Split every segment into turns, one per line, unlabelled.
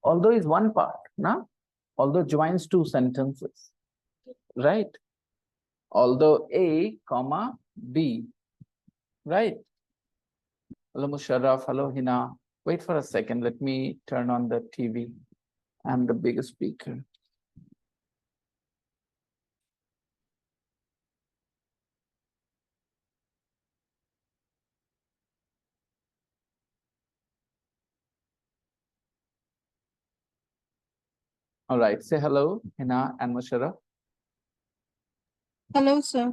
Although is one part, now. Although joins two sentences, right? Although A, comma, B, right? Hello, Musharraf. Hello, Hina. Wait for a second. Let me turn on the TV. I'm the biggest speaker. All right. Say hello, Hina and Musharraf.
Hello, sir.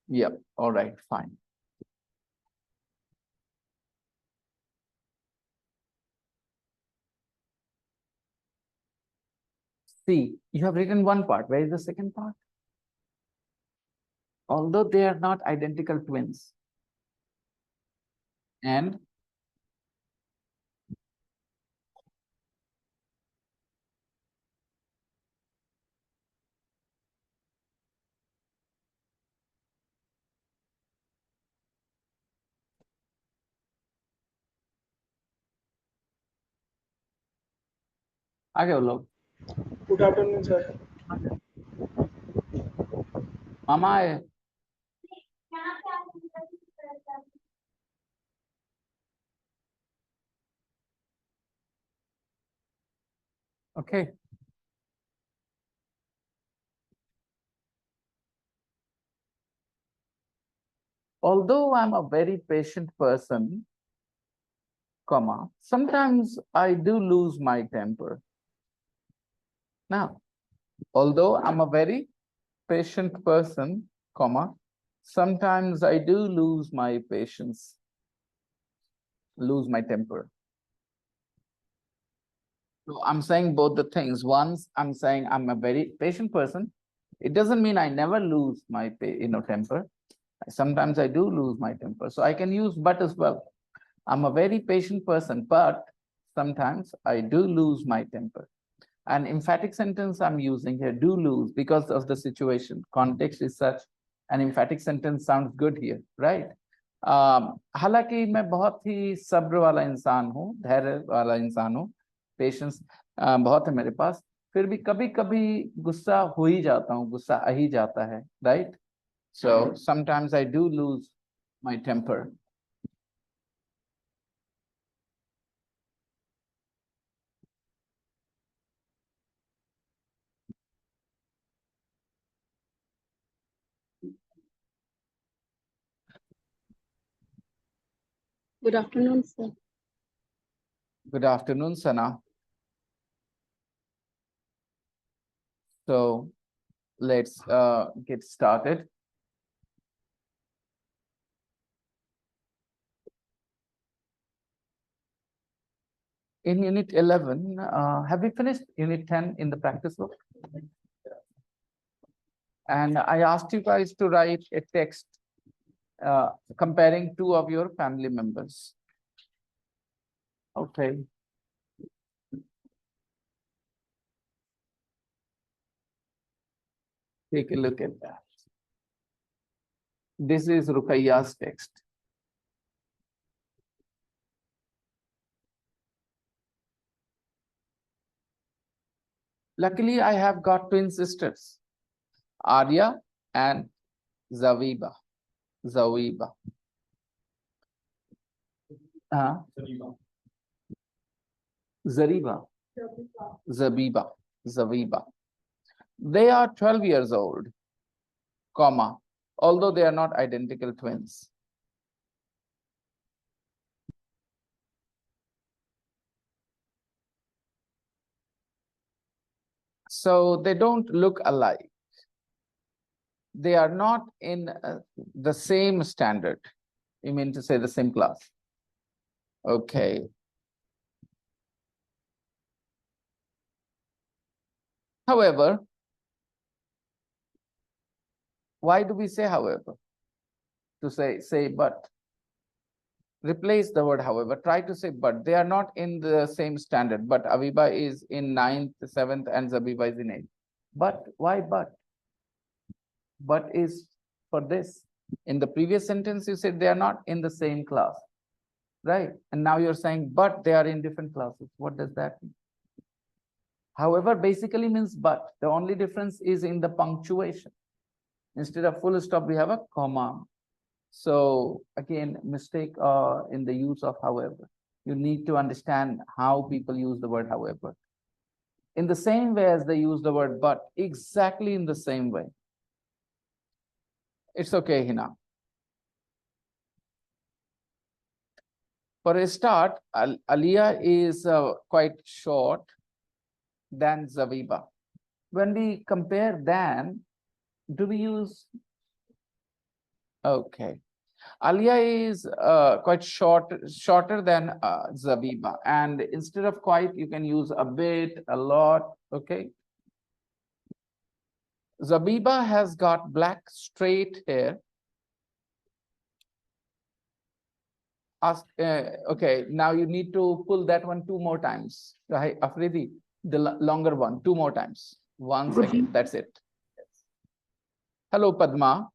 Yep. All right. Fine. See, you have written one part. Where is the second part? Although they are not identical twins. And आगे बोलो.
Good afternoon, sir.
मामा है. Okay. Although I'm a very patient person, comma, sometimes I do lose my temper. Now, although I'm a very patient person, comma, sometimes I do lose my patience, lose my temper. So I'm saying both the things. Once I'm saying I'm a very patient person, it doesn't mean I never lose my temper. Sometimes I do lose my temper. So I can use but as well. I'm a very patient person, but sometimes I do lose my temper. An emphatic sentence I'm using here, do lose, because of the situation. Context is such. An emphatic sentence sounds good here, right? हालांकि मैं बहुत ही सब्र वाला इंसान हूँ, धैर्य वाला इंसान हूँ, पेशेंस बहुत है मेरे पास, फिर भी कभी कभी गुस्सा हो ही जाता हूँ, गुस्सा आ ही जाता है, right? So sometimes I do lose my temper.
Good afternoon, sir.
Good afternoon, Sana. So let's get started. In Unit 11, have we finished Unit 10 in the practice book? And I asked you guys to write a text comparing two of your family members. Okay. Take a look at that. This is Ruqayya's text. Luckily, I have got twin sisters, Arya and Zawiba. Zawiba. Zariba. Zabiba. Zawiba. They are 12 years old, comma, although they are not identical twins. So they don't look alike. They are not in the same standard. You mean to say the same class? Okay. However, why do we say however? To say but. Replace the word however. Try to say but. They are not in the same standard. But Aviba is in 9th, 7th, and Zabiba is in 8th. But why but? But is for this. In the previous sentence, you said they are not in the same class, right? And now you're saying, but they are in different classes. What does that mean? However, basically means but. The only difference is in the punctuation. Instead of full stop, we have a comma. So again, mistake in the use of however. You need to understand how people use the word however. In the same way as they use the word but, exactly in the same way. It's okay, Hina. For a start, Aliyah is quite short than Zaviba. When we compare than, do we use? Okay. Aliyah is quite shorter than Zabiba. And instead of quite, you can use a bit, a lot, okay? Zabiba has got black straight hair. Okay, now you need to pull that one 2 more times. Afridi, the longer one, 2 more times. Once again, that's it. Yes. Hello, Padma.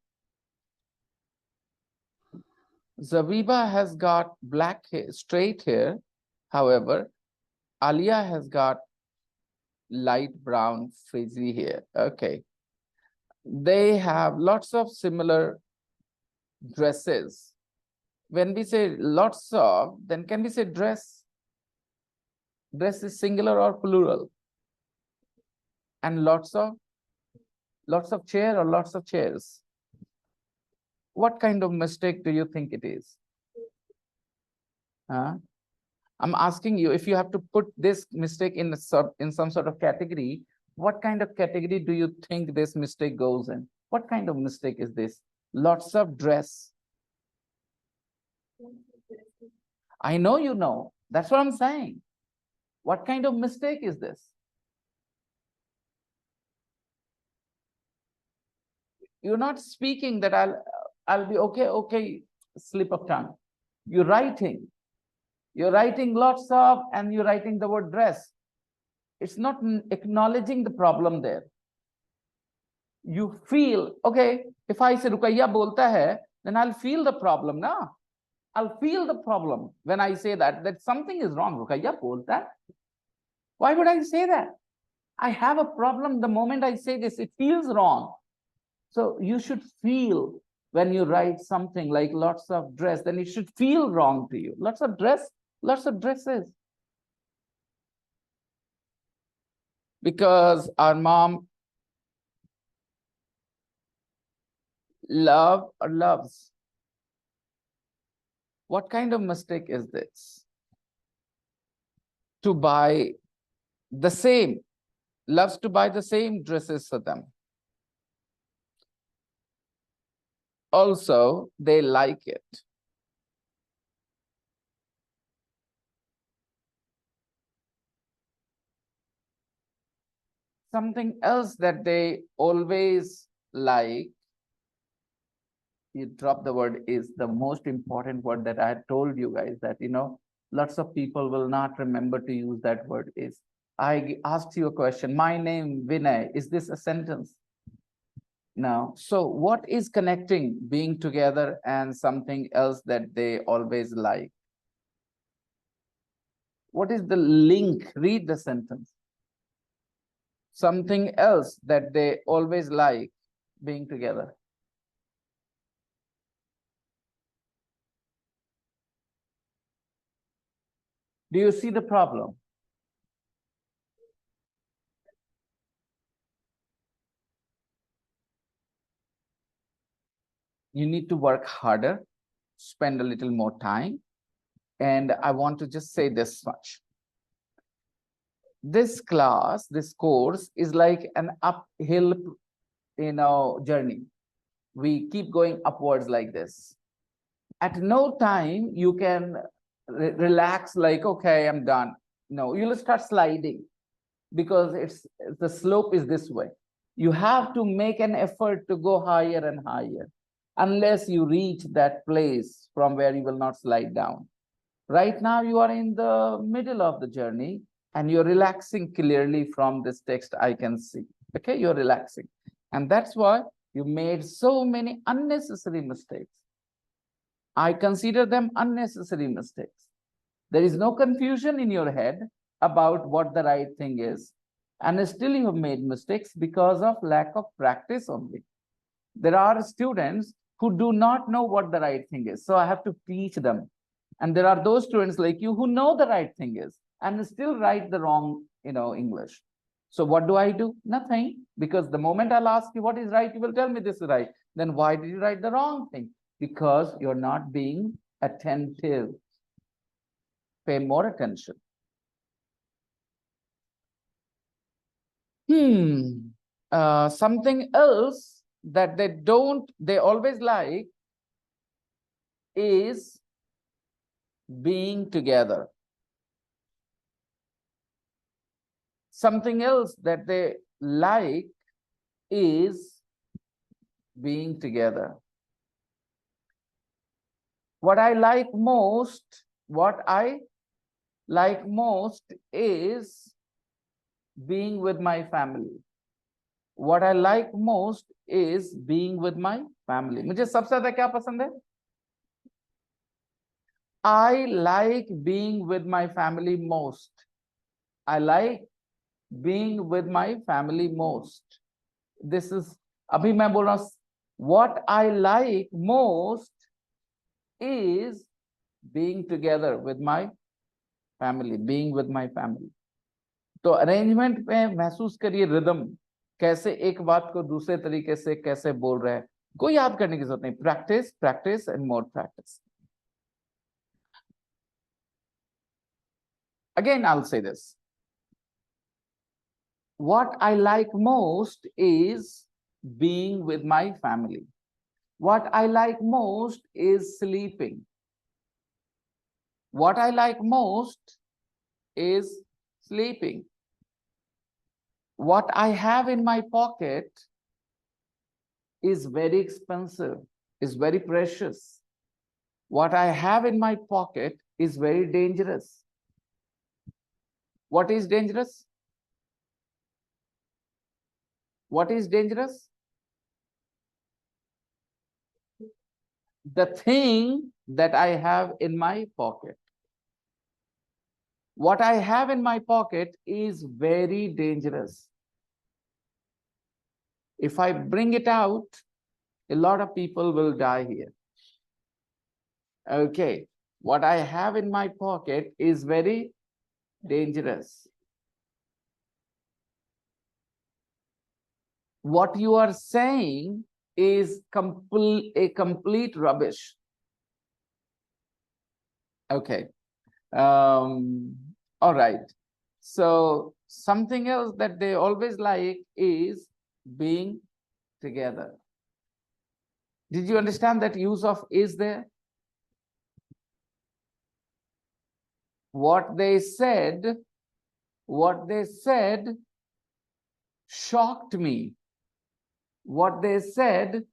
Zabiba has got black hair, straight hair. However, Alia has got light brown frizzy hair. Okay. They have lots of similar dresses. When we say lots of, then can we say dress? Dress is singular or plural? And lots of chair or lots of chairs? What kind of mistake do you think it is? I'm asking you, if you have to put this mistake in some sort of category, what kind of category do you think this mistake goes in? What kind of mistake is this? Lots of dress. I know you know. That's what I'm saying. What kind of mistake is this? You're not speaking that I'll be okay, slip of tongue. You're writing lots of, and you're writing the word dress. It's not acknowledging the problem there. You feel, okay, if I say Rukaiya bolta hai, then I'll feel the problem, na? I'll feel the problem when I say that something is wrong. Rukaiya bolta hai. Why would I say that? I have a problem the moment I say this, it feels wrong. So you should feel when you write something like lots of dress, then it should feel wrong to you. Lots of dress, lots of dresses. Because our mom loves. What kind of mistake is this? To buy the same, loves to buy the same dresses for them. Also, they like it. Something else that they always like, you drop the word, is the most important word that I had told you guys that, lots of people will not remember to use that word is. I asked you a question, my name Vinay, is this a sentence? No. So what is connecting being together and something else that they always like? What is the link? Read the sentence. Something else that they always like being together. Do you see the problem? You need to work harder, spend a little more time. And I want to just say this much. This class, this course is like an uphill, journey. We keep going upwards like this. At no time you can relax like, okay, I'm done. No, you'll start sliding because the slope is this way. You have to make an effort to go higher and higher unless you reach that place from where you will not slide down. Right now, you are in the middle of the journey and you're relaxing clearly from this text, I can see. Okay, you're relaxing. And that's why you made so many unnecessary mistakes. I consider them unnecessary mistakes. There is no confusion in your head about what the right thing is. and still you have made mistakes because of lack of practice only. There are students who do not know what the right thing is, so I have to teach them. And there are those students like you who know the right thing is and still write the wrong, English. So what do I do? Nothing, because the moment I'll ask you what is right, you will tell me this is right. Then why did you write the wrong thing? Because you're not being attentive. Pay more attention. Something else that they always like is being together. Something else that they like is being together. What I like most is being with my family. What I like most is being with my family. मुझे सबसे ज्यादा क्या पसंद है? I like being with my family most. I like being with my family most. This is, अभी मैं बोल रहा हूँ, what I like most is being together with my family, being with my family. तो अरेंजमेंट में महसूस करिए rhythm, कैसे एक बात को दूसरे तरीके से कैसे बोल रहे हैं, कोई याद करने की जरूरत नहीं. Practice, practice and more practice. Again, I'll say this. What I like most is being with my family. What I like most is sleeping. What I like most is sleeping. What I have in my pocket is very expensive, is very precious. What I have in my pocket is very dangerous. What is dangerous? What is dangerous? The thing that I have in my pocket. What I have in my pocket is very dangerous. If I bring it out, a lot of people will die here. Okay, what I have in my pocket is very dangerous. What you are saying is complete rubbish. Okay. All right. So something else that they always like is being together. Did you understand that use of is there? What they said shocked me. What they said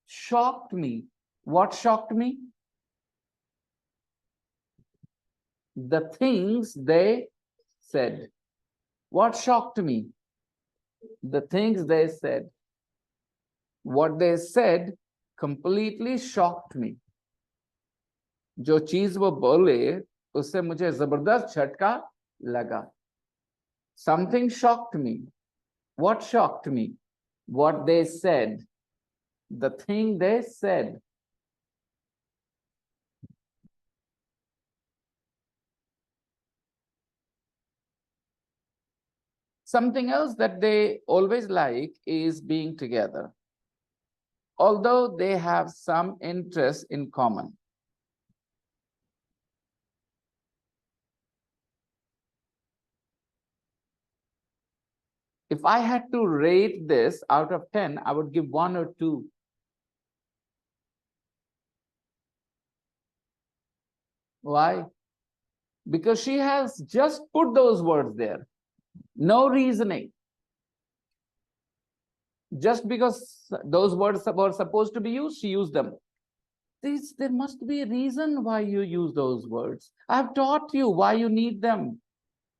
shocked me. What shocked me? The things they said. What shocked me? The things they said. What they said completely shocked me. जो चीज वो बोले उससे मुझे जबरदस्त झटका लगा. Something shocked me. What shocked me? What they said. The thing they said. Something else that they always like is being together, although they have some interests in common. If I had to rate this out of 10, I would give 1 or 2. Why? Because she has just put those words there. No reasoning. Just because those words were supposed to be used, she used them. There must be a reason why you use those words. I've taught you why you need them,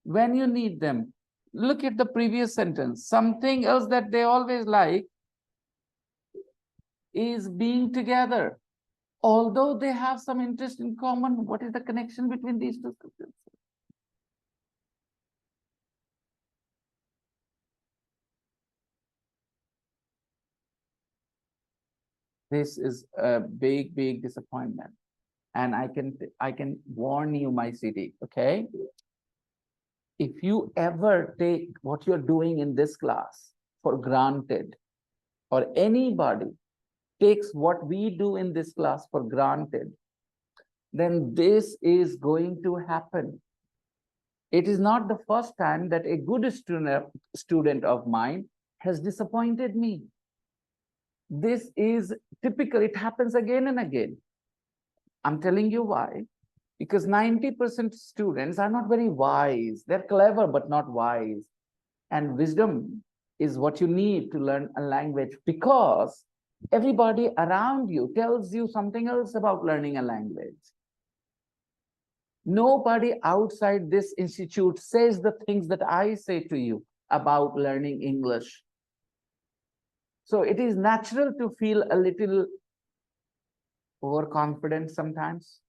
when you need them. Look at the previous sentence. Something else that they always like is being together. Although they have some interest in common, what is the connection between these two sentences? This is a big, big disappointment. And I can warn you, my city, okay? If you ever take what you're doing in this class for granted, or anybody takes what we do in this class for granted, then this is going to happen. It is not the first time that a good student of mine has disappointed me. This is typical. It happens again and again. I'm telling you why. Because 90% students are not very wise. They're clever, but not wise. And wisdom is what you need to learn a language, because everybody around you tells you something else about learning a language. Nobody outside this institute says the things that I say to you about learning English. So it is natural to feel a little overconfident sometimes,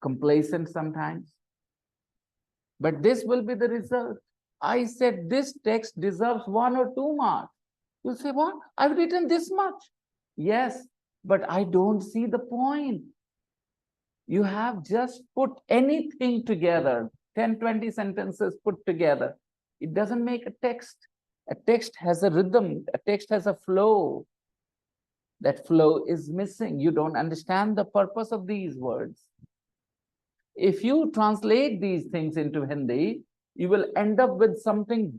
complacent sometimes. But this will be the result. I said this text deserves 1 or 2 marks. You say, what? I've written this much. Yes, but I don't see the point. You have just put anything together, 10, 20 sentences put together. It doesn't make a text. A text has a rhythm. A text has a flow. That flow is missing. You don't understand the purpose of these words. If you translate these things into Hindi, you will end up with something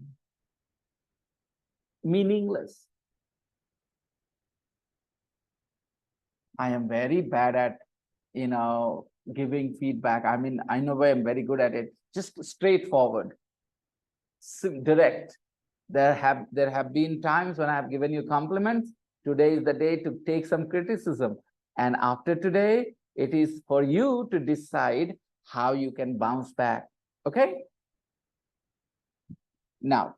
meaningless. I am very bad at, giving feedback. I mean, I know I'm very good at it. Just straightforward, direct. There have been times when I have given you compliments. Today is the day to take some criticism. And after today, it is for you to decide how you can bounce back. Okay? Now,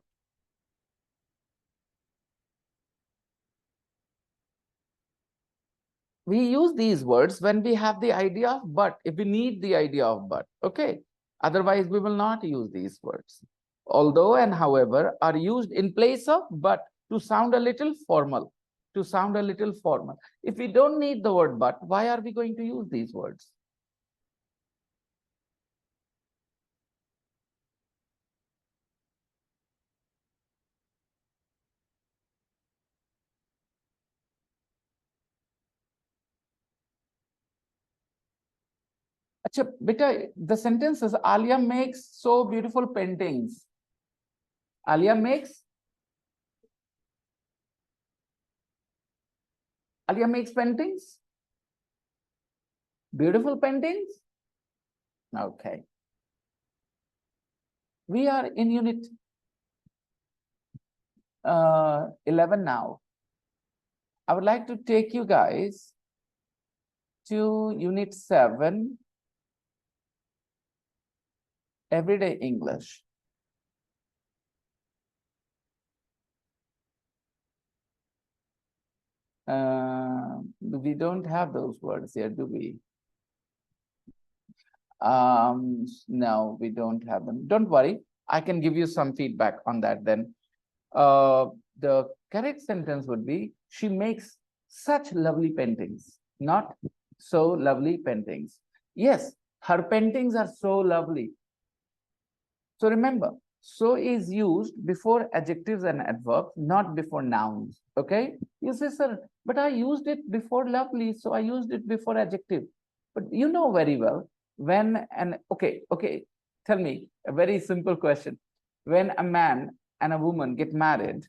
we use these words when we have the idea of but, if we need the idea of but, okay? Otherwise, we will not use these words. Although and however are used in place of but to sound a little formal, If we don't need the word but, why are we going to use these words? Achha, beta, the sentence is Alia makes so beautiful paintings. Alia makes paintings? Beautiful paintings? Okay. We are in unit 11 now. I would like to take you guys to unit 7, everyday English. We don't have those words here, do we? No, we don't have them. Don't worry, I can give you some feedback on that then. The correct sentence would be, she makes such lovely paintings, not so lovely paintings. Yes, her paintings are so lovely. So remember, so is used before adjectives and adverbs, not before nouns. Okay? You say, sir, but I used it before lovely, so I used it before adjective. But you know very well when okay, tell me a very simple question. When a man and a woman get married,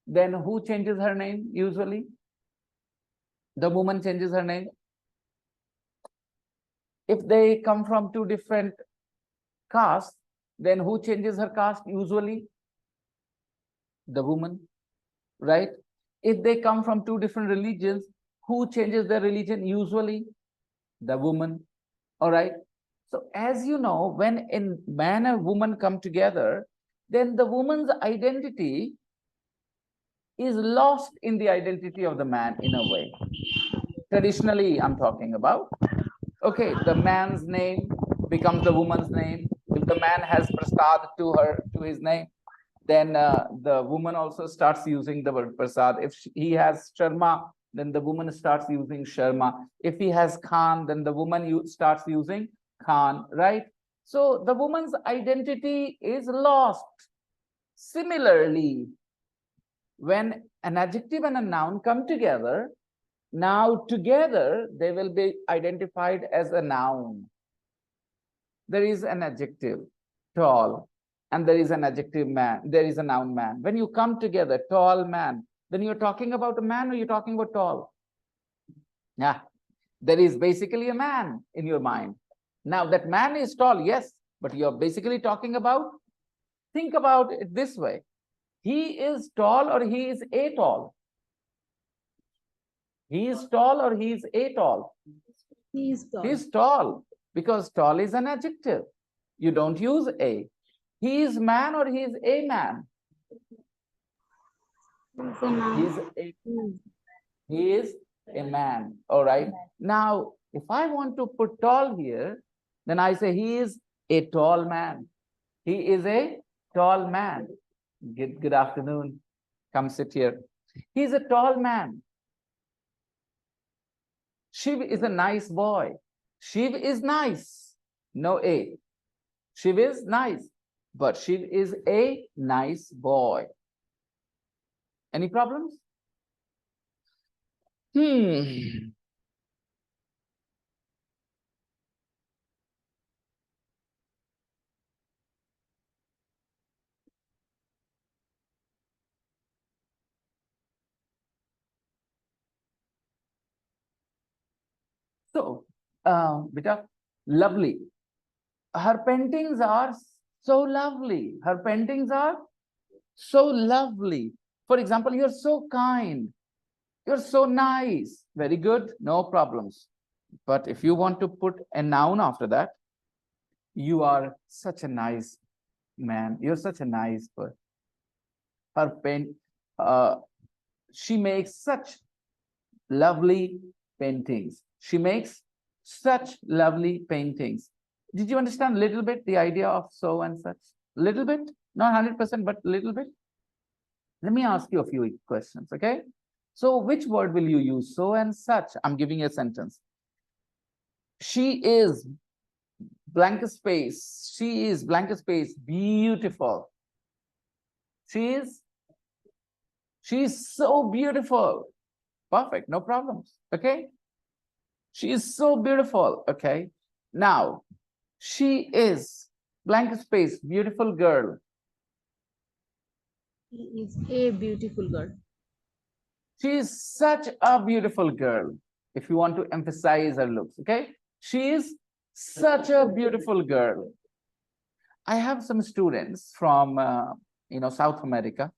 then who changes her name usually? The woman changes her name. If they come from 2 different castes, then who changes her caste usually? The woman, right? If they come from 2 different religions, who changes their religion usually? The woman. All right. So as you know, when a man and woman come together, then the woman's identity is lost in the identity of the man in a way. Traditionally, I'm talking about. Okay, the man's name becomes the woman's name. If the man has prasad to his name, then the woman also starts using the word prasad. If he has Sharma then the woman starts using Sharma. If he has Khan, then the woman starts using Khan, right? So the woman's identity is lost. Similarly, when an adjective and a noun come together, now together they will be identified as a noun. There is an adjective, tall, and there is an adjective man, there is a noun man. When you come together, tall man, then you're talking about a man or you're talking about tall? Yeah, there is basically a man in your mind. Now that man is tall, yes, but you're basically talking about, think about it this way. He is tall or he is a tall? He is tall or he is a tall?
He is tall.
He is tall, because tall is an adjective. You don't use a. He is man or he is a man?
He's a noun.
He is a man. All right. Now, if I want to put tall here, then I say he is a tall man. He is a tall man. Good afternoon. Come sit here. He's a tall man. Shiv is a nice boy. Shiv is nice. No a. Shiv is nice, but Shiv is a nice boy. Any problems? So, beta, lovely. Her paintings are so lovely. Her paintings are so lovely. For example, you're so kind. You're so nice. Very good. No problems. But if you want to put a noun after that, you are such a nice man. You're such a nice person. Her paint, she makes such lovely paintings. She makes such lovely paintings. Did you understand a little bit the idea of so and such? Little bit, not 100%, but little bit. Let me ask you a few questions, okay? So which word will you use? So and such. I'm giving you a sentence. She is blank space. She is blank space. Beautiful. She is so beautiful. Perfect. No problems. Okay. She is so beautiful. Okay. Now, she is blank space, beautiful girl.
He is a beautiful girl.
She is such a beautiful girl. If you want to emphasize her looks, okay? She is such a beautiful girl. I have some students from, South America.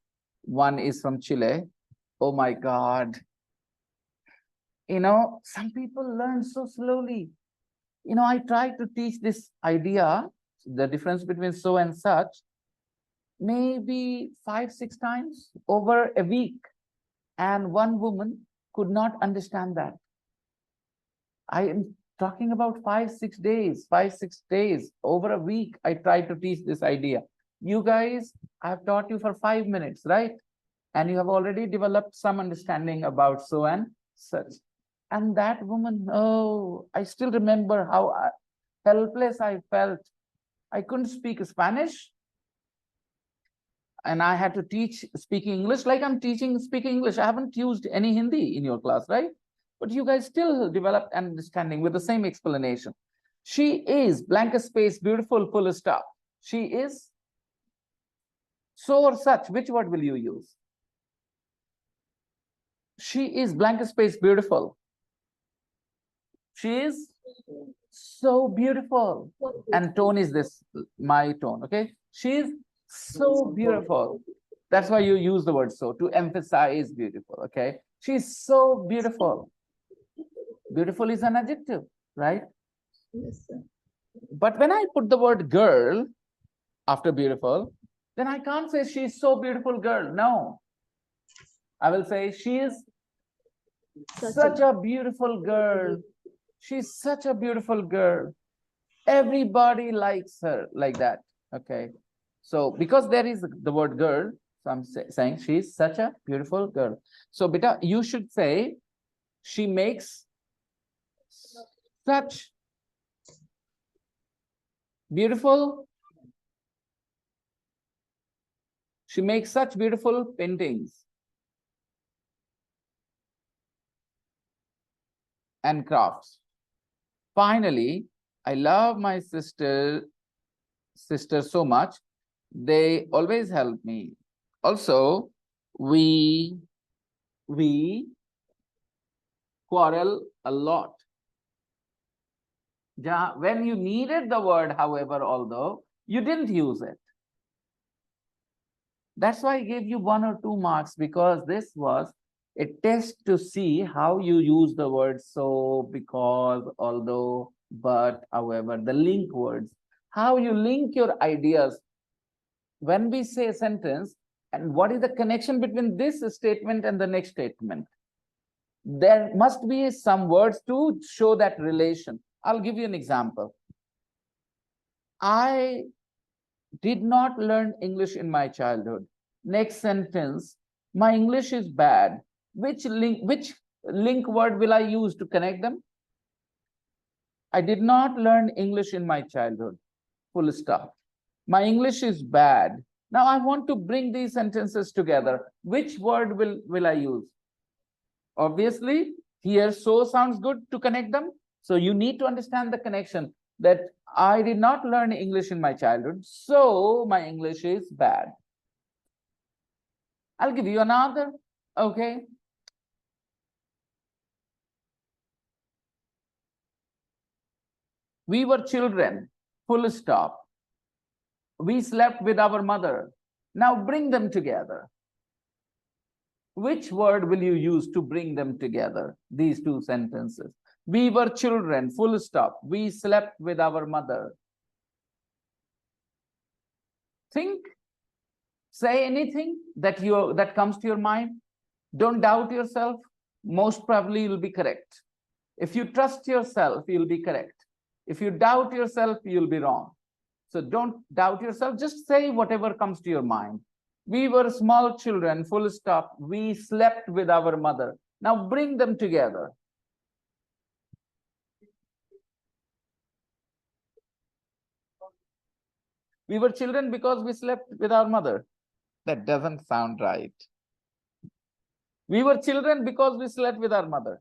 One is from Chile. Oh my God. Some people learn so slowly. I try to teach this idea, the difference between so and such, maybe 5-6 times over a week. And one woman could not understand that. I am talking about 5-6 days, 5-6 days over a week. I try to teach this idea. You guys, I've taught you for 5 minutes, right? And you have already developed some understanding about so and such. And that woman, oh, I still remember how helpless I felt. I couldn't speak Spanish. And I had to teach speaking English like I'm teaching speaking English. I haven't used any Hindi in your class, right? But you guys still developed an understanding with the same explanation. She is blank space, beautiful, full stop. She is so or such. Which word will you use? She is blank space, beautiful. She is so beautiful. And tone is this, my tone, okay? She is so beautiful. That's why you use the word so, to emphasize beautiful, okay? She's so beautiful. Beautiful is an adjective, right?
Yes, sir.
But when I put the word girl after beautiful, then I can't say she's so beautiful girl. No. I will say she is such a beautiful girl. She's such a beautiful girl. Everybody likes her like that. Okay. So because there is the word girl, so I'm saying she's such a beautiful girl. So beta, you should say She makes such beautiful, she makes such beautiful paintings and crafts. Finally, I love my sister so much. They always help me. Also, we quarrel a lot. When you needed the word, however, although you didn't use it. That's why I gave you 1 or 2 marks, because this was a test to see how you use the word so, because, although, but, however, the link words, how you link your ideas when we say a sentence, and what is the connection between this statement and the next statement. There must be some words to show that relation. I'll give you an example. I did not learn English in my childhood. Next sentence, my English is bad. Which link word will I use to connect them? I did not learn English in my childhood. Full stop. My English is bad. Now I want to bring these sentences together. Which word will I use? Obviously, here so sounds good to connect them. So you need to understand the connection, that I did not learn English in my childhood, so my English is bad. I'll give you another. Okay. We were children, full stop. We slept with our mother. Now bring them together. Which word will you use to bring them together, these two sentences? We were children, full stop. We slept with our mother. Think, say anything that comes to your mind. Don't doubt yourself. Most probably you'll be correct. If you trust yourself, you'll be correct. If you doubt yourself, you'll be wrong. So don't doubt yourself. Just say whatever comes to your mind. We were small children, full stop. We slept with our mother. Now bring them together. We were children because we slept with our mother. That doesn't sound right. We were children because we slept with our mother.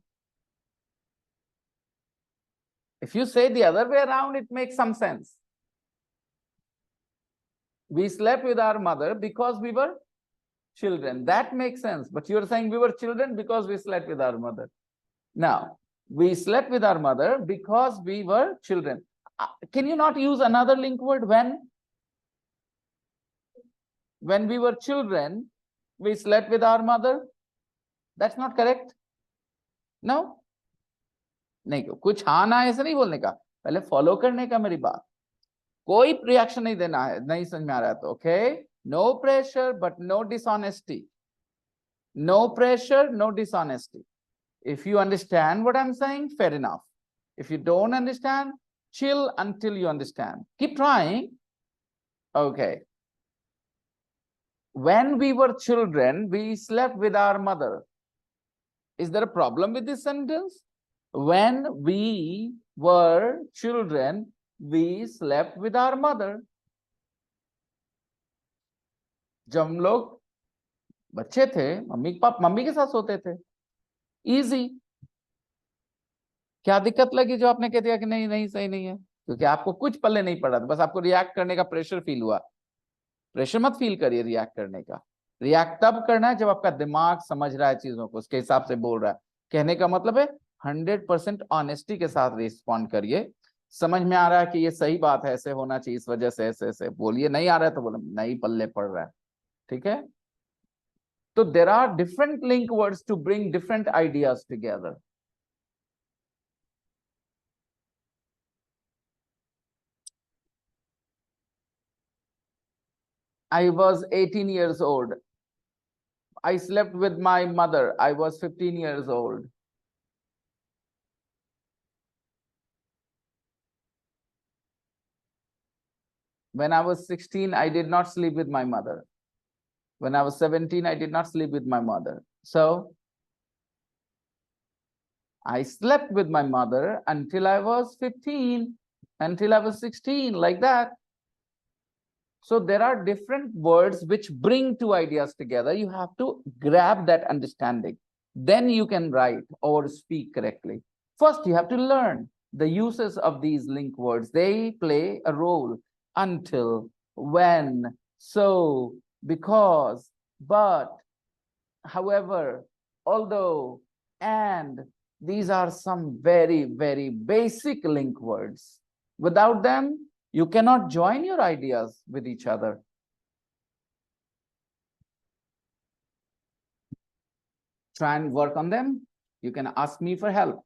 If you say the other way around, it makes some sense. We slept with our mother because we were children. That makes sense. But you're saying we were children because we slept with our mother. Now, we slept with our mother because we were children. Can you not use another link word? When we were children, we slept with our mother. That's not correct. No? नहीं, कुछ हाँ ना ऐसे नहीं बोलने का, पहले follow करने का मेरी बात. कोई रिएक्शन नहीं देना है, नहीं समझ में आ रहा है तो okay. No pressure but no dishonesty. No pressure, no dishonesty. If you understand what I'm saying, fair enough. If you don't understand, chill until you understand. Keep trying. Okay. When we were children, we slept with our mother. Is there a problem with this sentence? When we were children, we slept with our mother. जब हम लोग बच्चे थे, mummy के साथ सोते थे. Easy. क्या दिक्कत लगी जो आपने कह दिया कि नहीं नहीं सही नहीं है? क्योंकि आपको कुछ पल्ले नहीं पड़ा था, बस आपको रिएक्ट करने का प्रेशर फील हुआ. प्रेशर मत फील करिए रिएक्ट करने का. रिएक्ट तब करना है जब आपका दिमाग समझ रहा है चीजों को, उसके हिसाब से बोल रहा है. कहने का मतलब है 100% ऑनेस्टी के साथ रिस्पॉन्ड करिए. समझ में आ रहा है कि ये सही बात है, ऐसे होना चाहिए, इस वजह से ऐसे ऐसे बोलिए. नहीं आ रहा है तो बोले नहीं पल्ले पड़ रहा है. ठीक है. तो there are different link words to bring different ideas together. I was 18 years old. I slept with my mother. I was 15 years old. When I was 16, I did not sleep with my mother. When I was 17, I did not sleep with my mother. So I slept with my mother until I was 15, until I was 16, like that. So there are different words which bring two ideas together. You have to grab that understanding. Then you can write or speak correctly. First, you have to learn the uses of these link words. They play a role: until, when, so, because, but, however, although, and. These are some very, very basic link words. Without them, you cannot join your ideas with each other. Try and work on them. You can ask me for help.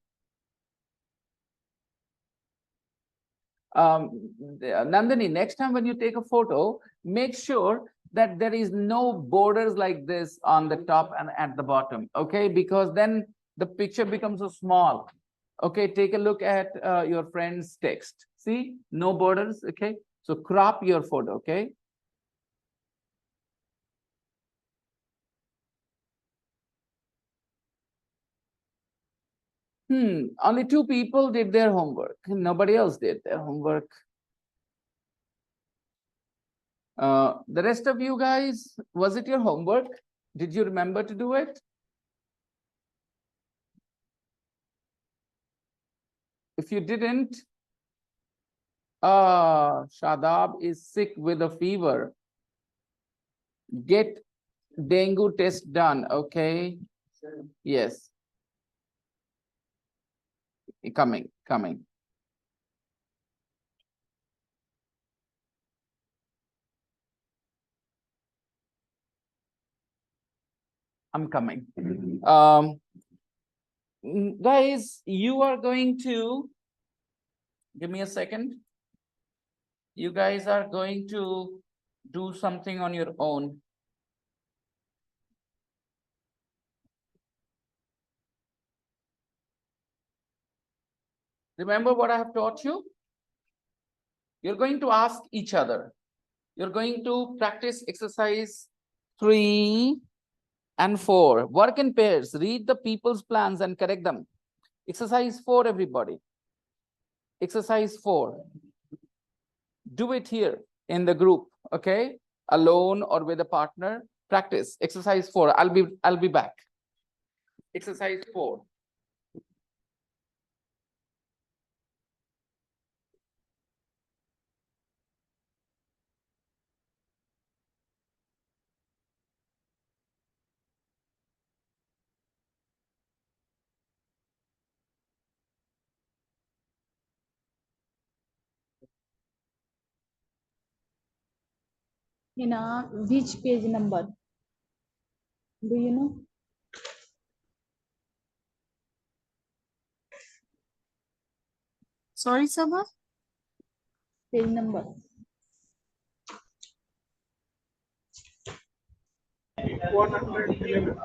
Nandini, next time when you take a photo, make sure that there is no borders like this on the top and at the bottom, okay? Because then the picture becomes so small. Okay, take a look at your friend's text. See, no borders, okay? So crop your photo, okay? Only 2 people did their homework. Nobody else did their homework. The rest of you guys, was it your homework? Did you remember to do it? If you didn't, Shadab is sick with a fever. Get dengue test done, okay? Yes. Coming. I'm coming. Guys, you are going to give me a second. You guys are going to do something on your own. Remember what I have taught you? You're going to ask each other. You're going to practice exercise 3 and 4. Work in pairs. Read the people's plans and correct them. Exercise 4, everybody. Exercise 4. Do it here in the group, okay? Alone or with a partner. Practice. Exercise 4. I'll be back. Exercise 4.
In which page number? Do you know?
Sorry, Sabha?
Page number.
One hundred 11.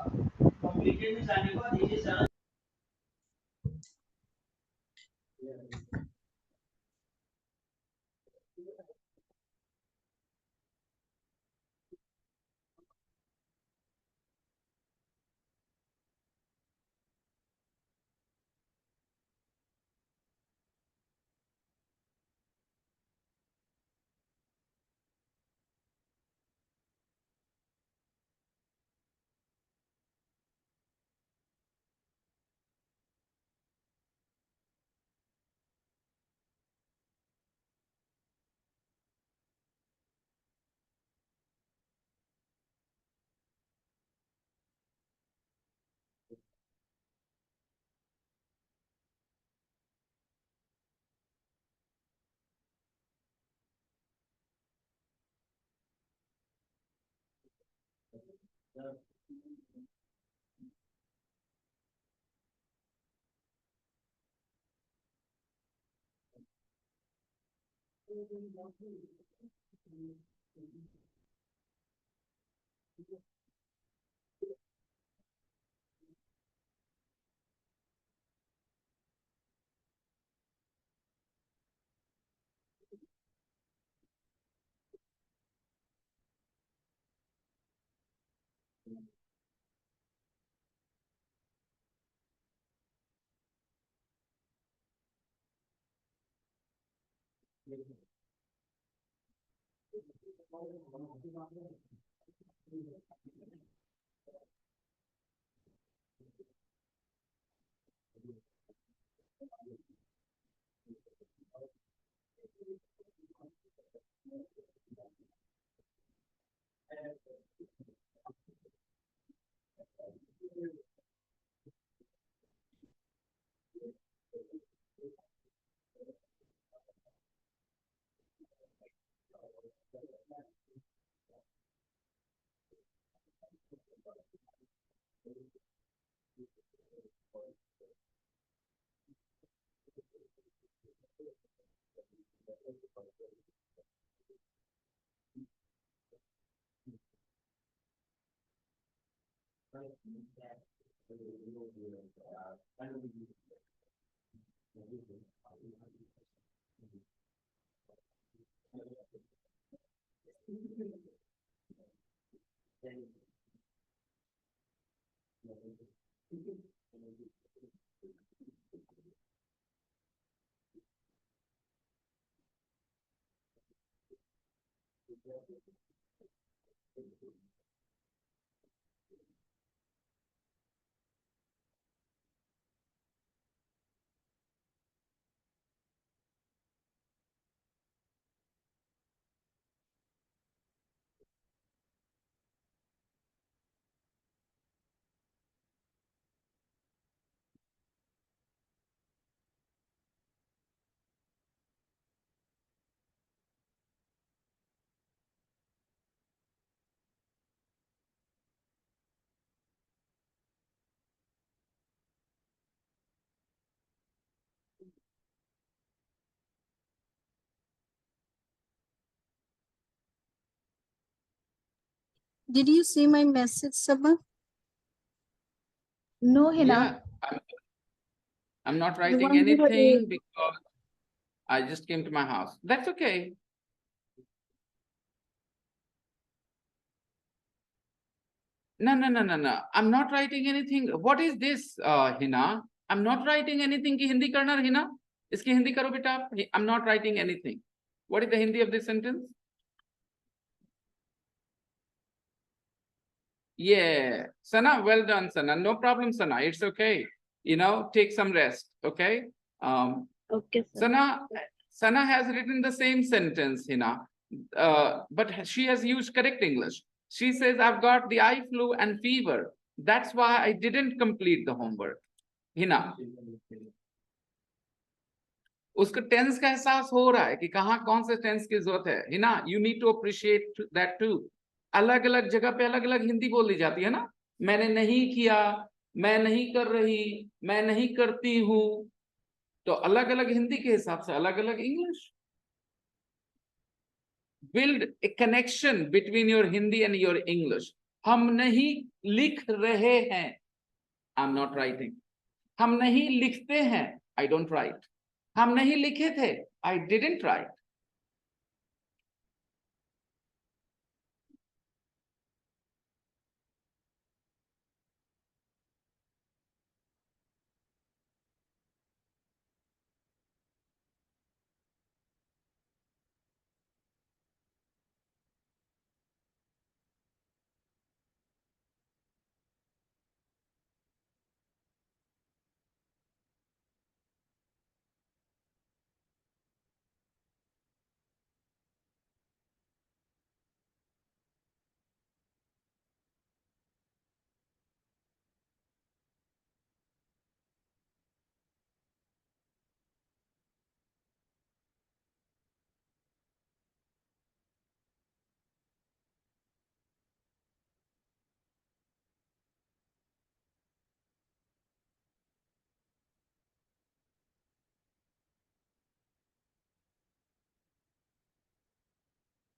Did you see my message, Sabah?
No, Hina.
Yeah, I'm not writing
want to have
anything because I just came to my house. That's okay. No. I'm not writing anything. What is this, Hina? I'm not writing anything ki Hindi karna, Hina. Iski Hindi karo beta. I'm not writing anything. What is the Hindi of this sentence? Yeah, Sana, well done, Sana. No problem, Sana. It's okay. You know, take some rest. Okay.
Okay, sir.
Sana has written the same sentence, Hina, but she has used correct English. She says, I've got the eye flu and fever. That's why I didn't complete the homework. Hina. उसको tense का एहसास हो रहा है कि कहाँ कौन से टेंस की जरूरत है Hina you need to appreciate that too अलग अलग जगह पे अलग अलग हिंदी बोली जाती है ना मैंने नहीं किया मैं नहीं कर रही मैं नहीं करती हूं तो अलग अलग हिंदी के हिसाब से अलग अलग English build a connection between your Hindi and your English. हम नहीं लिख रहे हैं. I'm not writing. हम नहीं लिखते हैं. I don't write. हम नहीं लिखे थे. I didn't write.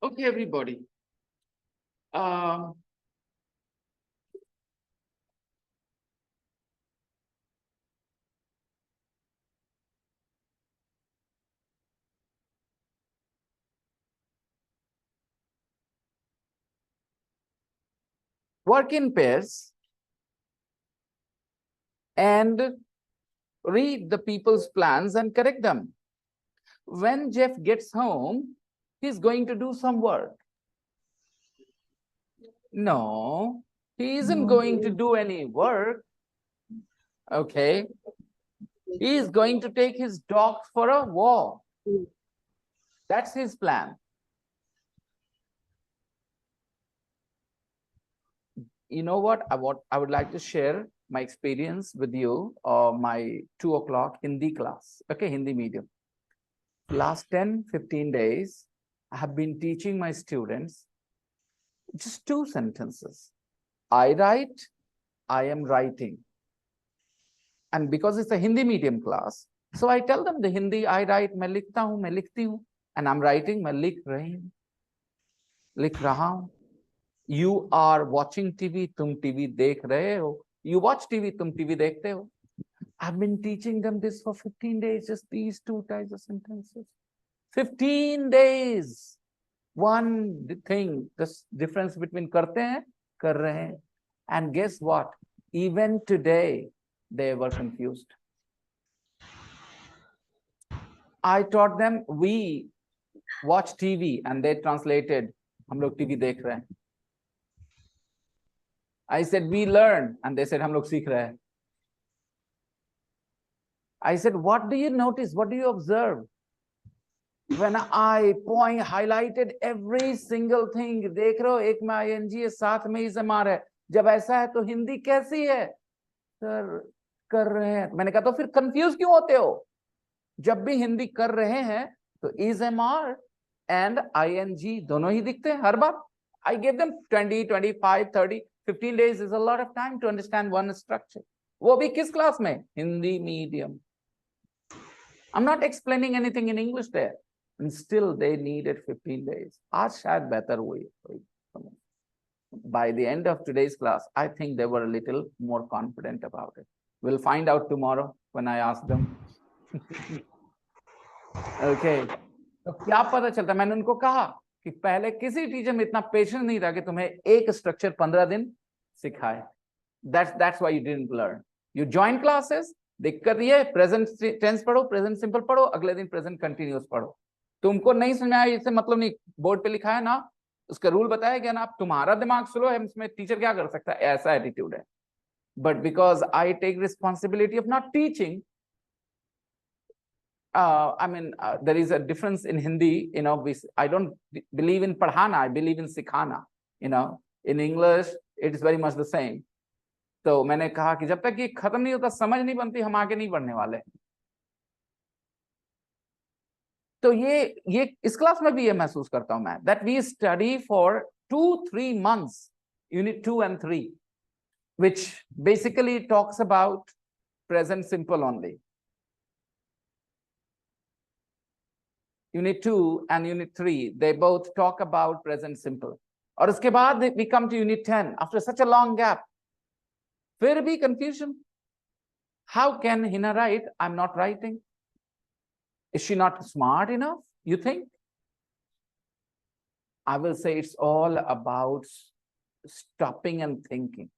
Okay, everybody. Work in pairs and read the people's plans and correct them. when Jeff gets home, he's going to do some work. No, he isn't going to do any work. Okay. He is going to take his dog for a walk. That's his plan. You know what? I would like to share my experience with you, my 2 o'clock Hindi class. Okay, Hindi medium. Last 10-15 days, I have been teaching my students just 2 sentences. I write, I am writing. And because it's a Hindi medium class, so I tell them the Hindi I write, मैं लिखता हूँ, मैं लिखती हूँ, and I'm writing, मैं लिख रही हूँ, लिख रहा हूँ. You are watching TV, तुम TV देख रहे हो. You watch TV, तुम TV देखते हो. I've been teaching them this for 15 days, just these 2 types of sentences. 15 days. One thing, the difference between करते हैं, कर रहे हैं. And guess what? Even today, they were confused. I taught them, we watch TV, and they translated, हम लोग TV देख रहे हैं. I said, we learn, and they said, हम लोग सीख रहे हैं. I said, what do you notice? What do you observe? When I highlighted every single thing, देख रहे हो, एक में ing है, साथ में इज़मार है. जब ऐसा है तो हिंदी कैसी है? सर, कर रहे हैं. मैंने कहा तो फिर कंफ्यूज क्यों होते हो? जब भी हिंदी कर रहे हैं तो इज़मार and ing दोनों ही दिखते हैं हर बार. I gave them 20, 25, 30, 15 days is a lot of time to understand one structure. वो भी किस क्लास में? Hindi medium. I'm not explaining anything in English there. And still they needed 15 days. आज शायद बेहतर हुई. By the end of today's class, I think they were a little more confident about it. We'll find out tomorrow when I ask them. Okay. तो क्या पता चलता? मैंने उनको कहा कि पहले किसी टीचर में इतना पेशेंस नहीं था कि तुम्हें एक स्ट्रक्चर 15 दिन सिखाए. That's why you didn't learn. You join classes, दिक्कत ये प्रेजेंट टेंस पढ़ो, प्रेजेंट सिंपल पढ़ो, अगले दिन प्रेजेंट कंटिन्यूअस पढ़ो. तुमको नहीं समझ आया, इससे मतलब नहीं. बोर्ड पे लिखा है ना, उसका रूल बताया गया ना, आप तुम्हारा दिमाग स्लो है, इसमें टीचर क्या कर सकता है? ऐसा एटीट्यूड है. But because I take responsibility of not teaching, there is a difference in Hindi, I don't believe in padhana, I believe in sikhana. In English, it is very much the same. तो मैंने कहा कि जब तक ये खत्म नहीं होता, समझ नहीं बनती, हम आगे नहीं बढ़ने वाले. तो ये इस क्लास में भी ये महसूस करता हूं मैं, that we study for 2-3 months, unit 2 and 3, which basically talks about present simple only. Unit 2 and unit 3, they both talk about present simple. और उसके बाद we come to unit 10 after such a long gap. फिर भी confusion. How can Hina write? I'm not writing. Is she not smart enough, you think? I will say it's all about stopping and thinking.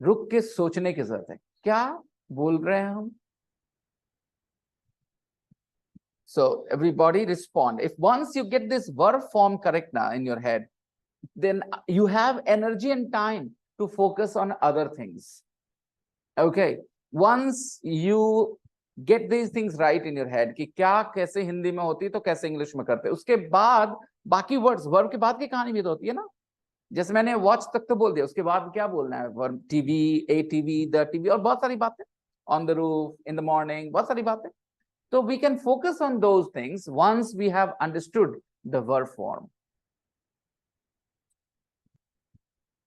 रुक के सोचने की जरूरत है. क्या बोल रहे हैं हम? So everybody respond. If once you get this verb form correct now in your head, then you have energy and time to focus on other things. Okay. Once you get these things right in your head, कि क्या कैसे हिंदी में होती है तो कैसे English में करते हैं, उसके बाद बाकी वर्ड्स, वर्ब के बाद की कहानी भी तो होती है ना. जैसे मैंने वॉच तक तो बोल दिया, उसके बाद क्या बोलना है? Verb, TV, A TV, the TV, और बहुत सारी बातें. On the roof, in the morning, बहुत सारी बातें. So we can focus on those things once we have understood the verb form.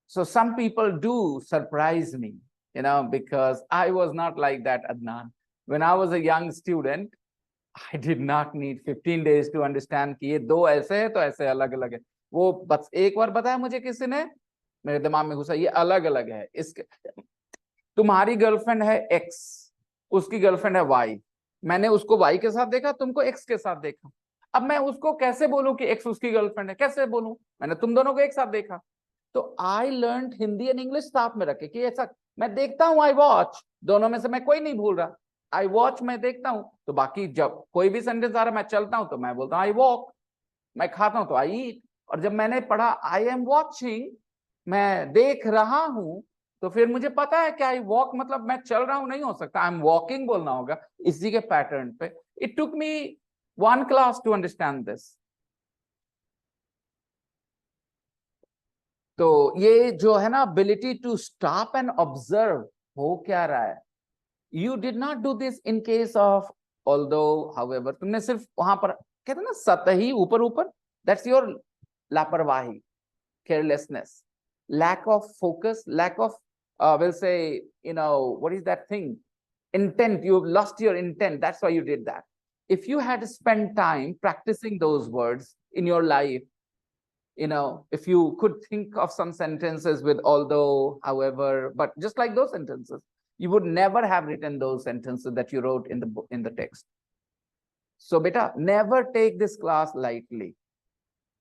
So some people do surprise me, because I was not like that, Adnan. When I was a young student, I did not need 15 days to understand कि ये दो ऐसे है तो ऐसे अलग अलग है. वो बस एक बार बताया मुझे किसी ने, मेरे दिमाग में घुसा, ये अलग अलग है. इसके तुम्हारी गर्लफ्रेंड है X, उसकी गर्लफ्रेंड है Y. मैंने उसको Y के साथ देखा, तुमको X के साथ देखा. अब मैं उसको कैसे बोलूं कि X उसकी गर्लफ्रेंड है? कैसे बोलूं? मैंने तुम दोनों को एक साथ देखा. तो I learn Hindi and English साथ में रखे कि ऐसा मैं देखता हूं, आई वॉच, दोनों में से मैं कोई नहीं भूल रहा. I watch मैं देखता हूं, तो बाकी जब कोई भी सेंटेंस आ रहा है मैं चलता हूं तो मैं बोलता हूं I walk, मैं खाता हूं तो I eat। और जब मैंने पढ़ा I am watching, मैं देख रहा हूं, तो फिर मुझे पता है कि I walk मतलब मैं चल रहा हूं नहीं हो सकता, I'm walking बोलना होगा इसी के पैटर्न पे। It took me one class to understand this। तो ये जो है ना ability to stop and observe, हो क्या रहा है। You did not do this in case of although, however, तुमने सिर्फ वहां पर कहते ना सतही ऊपर ऊपर, that's your लापरवाही, carelessness, lack of focus, lack of we'll say, what is that thing, intent, you've lost your intent, that's why you did that। If you had spent time practicing those words in your life, if you could think of some sentences with although, however, but just like those sentences, you would never have written those sentences that you wrote in the book, in the text। So beta, never take this class lightly।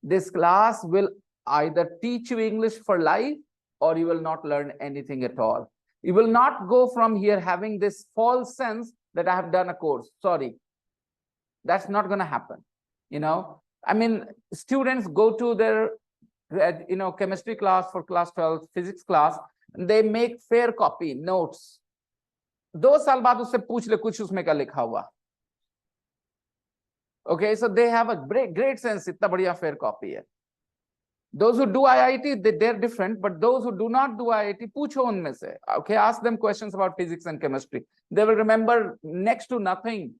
This class will either teach you English for life, or you will not learn anything at all। You will not go from here having this false sense that I have done a course। Sorry, that's not going to happen। I mean, students go to their chemistry class for class 12, physics class, and they make fair copy notes। 2 साल बाद उससे पूछ ले कुछ उसमें क्या लिखा हुआ। Okay, so they have a great sense, इतना बढ़िया fair copy है। Those who do IIT, they're different, but those who do not do IIT, पूछो उनमें से। Okay, ask them questions about physics and chemistry, they will remember next to nothing।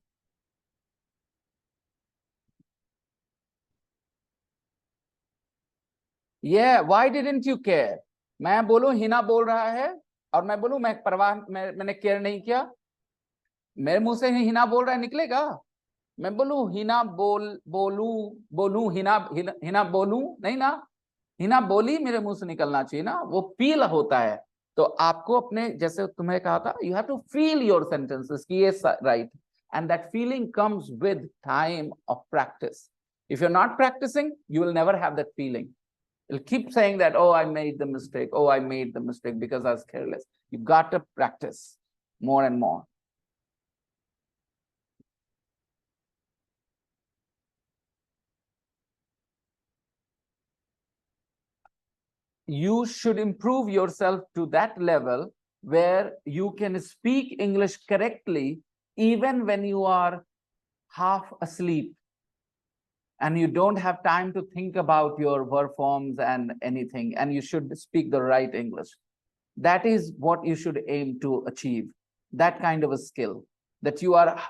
Yeah, why didn't you care? मैं बोलूं हिना बोल रहा है और मैं बोलूं मैं परवाह मैंने केयर नहीं किया, मेरे मुंह से हिना बोल रहा है निकलेगा। मैं बोलूं हिना बोलूं हिना बोलूं नहीं ना, हिना बोली मेरे मुंह से निकलना चाहिए ना, वो फील होता है। तो आपको अपने, जैसे तुम्हें कहा था, you have to feel your sentences कि ये right, and that feeling comes with time of practice. If you are not practicing, you will never have that feeling. You'll keep saying that, oh, I made the mistake. Oh, I made the mistake because I was careless. You've got to practice more and more. You should improve yourself to that level where you can speak English correctly even when you are half asleep and you don't have time to think about your verb forms and anything, and you should speak the right English. That is what you should aim to achieve, that kind of a skill, that you are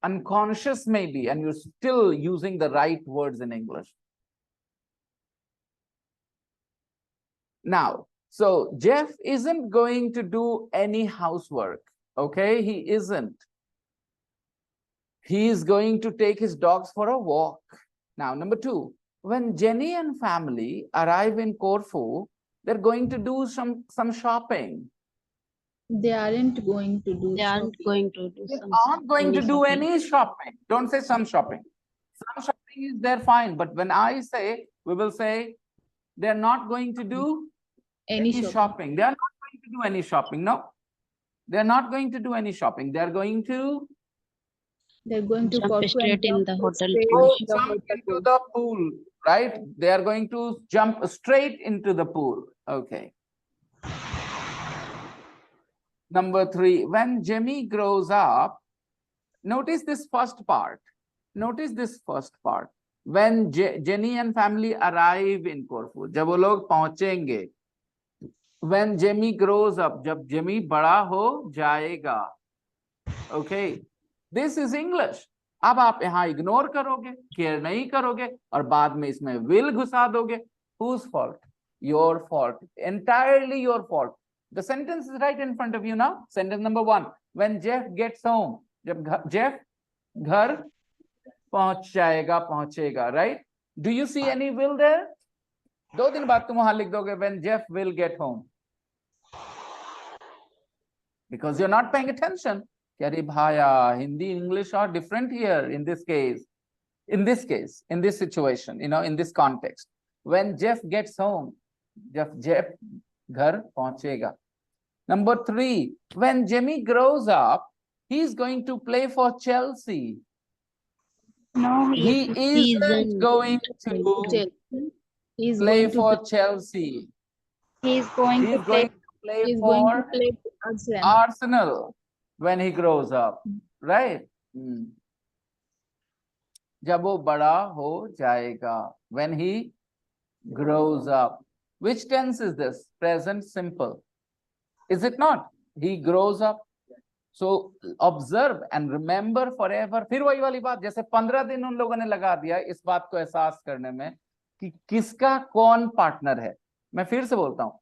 unconscious maybe and you're still using the right words in English. Now, so Jeff isn't going to do any housework, okay? He isn't. He is going to take his dogs for a walk. Now, number 2, when Jenny and family arrive in Corfu, they're going to do some shopping.
They aren't going to do
They aren't
shopping.
going to do
They
some
aren't going to do any shopping. Don't say some shopping. Some shopping is there, fine. But when I say, we will say, they're not going to do any shopping. They are not going to do any shopping. No, they're not going to do any shopping. They're going to
They're going to
jump
Corfu
straight in
and
the
jump
hotel
straight
pool.
in the
jump
hotel
into
pool.
the pool, right? They are going to jump straight into the pool. Okay. Number 3, when Jimmy grows up, notice this first part. Notice this first part. When Jenny and family arrive in Corfu, जब वो लोग पहुंचेंगे, when Jimmy grows up, जब Jimmy बड़ा हो जाएगा, okay, this is English। अब आप यहाँ इग्नोर करोगे, केयर नहीं करोगे और बाद में इसमें will घुसा दोगे। Whose fault? Your fault, entirely your fault। The sentence is right in front of you now। Sentence number 1, when Jeff gets home, जब Jeff घर पहुंचेगा, right? Do you see any will there? 2 दिन बाद तुम वहां लिख दोगे when Jeff will get home, because you're not paying attention। अरे भाया, Hindi, English are different here in this case, in this situation, in this context। When Jeff gets home, Jeff घर पहुंचेगा। Number 3, when Jimmy grows up, He's going to play for Chelsea.
No,
He isn't going to
Chelsea. He's
play
going to
for Chelsea.
He's going
He's
to
going
play.
to play
He's going to
for
play for Arsenal.
Arsenal when he grows up, right? जब वो बड़ा हो जाएगा, when he grows up. Which tense is this? Present simple. Is it not? He grows up. So observe and remember forever. फिर वही वाली बात, जैसे 15 दिन उन लोगों ने लगा दिया इस बात को एहसास करने में कि किसका कौन पार्टनर है. मैं फिर से बोलता हूं,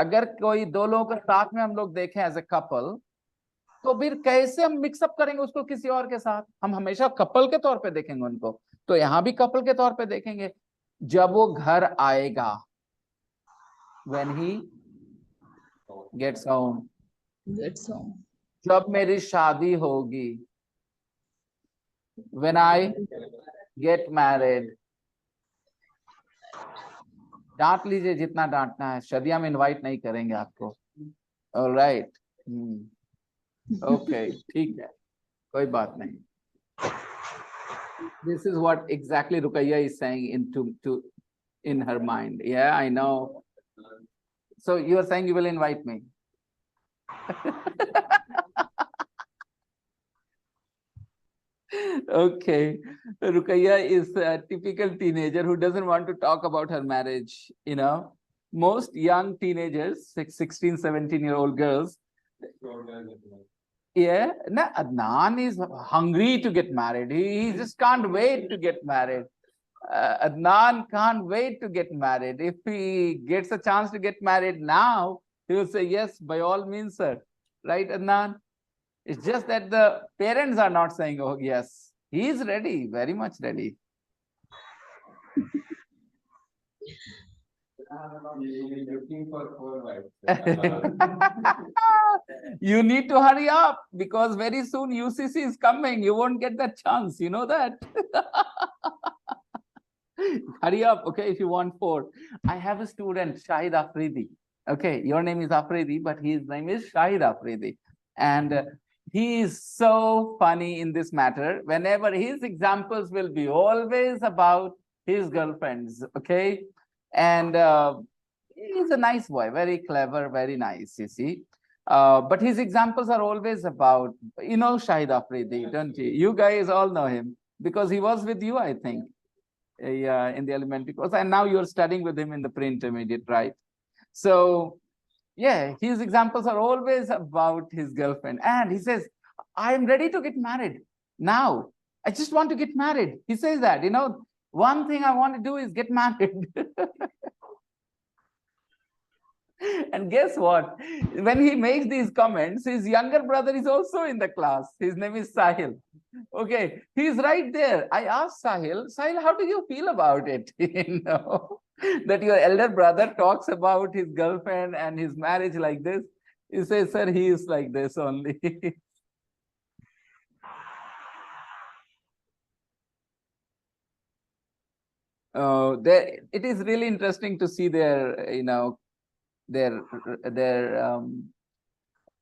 अगर कोई दो लोगों के साथ में हम लोग देखें एज ए कपल, तो फिर कैसे हम मिक्सअप करेंगे उसको किसी और के साथ? हम हमेशा कपल के तौर पे देखेंगे उनको, तो यहां भी कपल के तौर पे देखेंगे. जब वो घर आएगा, when he gets home.
Gets home.
जब मेरी शादी होगी, when I get married. डांट लीजिए जितना डांटना है, शादियां में इनवाइट नहीं करेंगे आपको. ऑलराइट, ओके, ठीक है, कोई बात नहीं. This is what exactly Rukaiya is saying in her mind. Yeah, I know. So you are saying you will invite me. Okay, Rukaiya is a typical teenager who doesn't want to talk about her marriage. You know, most young teenagers, 16, 17-year-old girls. Yeah, no, Adnan is hungry to get married. He just can't wait to get married. Adnan can't wait to get married. If he gets a chance to get married now, he will say, yes, by all means, sir. Right, Adnan? It's just that the parents are not saying, oh, yes. He is ready, very much ready. You need to hurry up because very soon UCC is coming. You won't get that chance. You know that. Hurry up, okay, if you want 4. I have a student, Shahid Afridi. Okay, your name is Afridi, but his name is Shahid Afridi. And he is so funny in this matter. Whenever his examples will be always about his girlfriends, okay? And he's a nice boy, very clever, very nice, you see. But his examples are always about, you know, Shahid Afridi, don't you? You guys all know him because he was with you, I think, in the elementary course. And now you're studying with him in the pre-intermediate, right? So, yeah, his examples are always about his girlfriend. And he says, I am ready to get married now. I just want to get married. He says that, you know, one thing I want to do is get married. And guess what? When he makes these comments, his younger brother is also in the class. His name is Sahil. Okay, he's right there. I asked Sahil, how do you feel about it? You know, that your elder brother talks about his girlfriend and his marriage like this. He says, sir, he is like this only. It is really interesting to see their, you know, their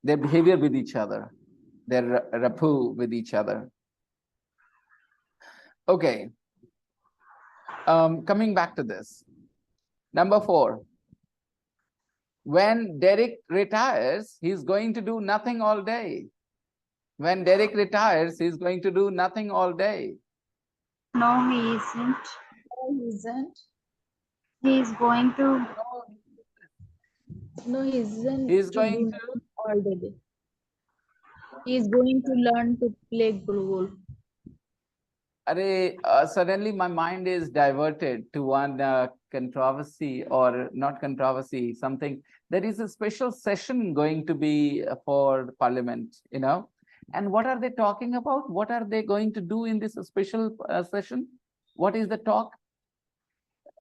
behavior with each other, their rapport with each other. Okay. Coming back to this. Number 4. When Derek retires, he's going to do nothing all day. When Derek retires, he's going to do nothing all day.
No, he isn't.
No, he isn't.
He's going to.
No, he isn't.
He's
to
going
do
to.
all day. He's going to learn to play golf.
Suddenly my mind is diverted to one controversy, or not controversy, something. There is a special session going to be for the parliament, you know. And what are they talking about? What are they going to do in this special session? What is the talk?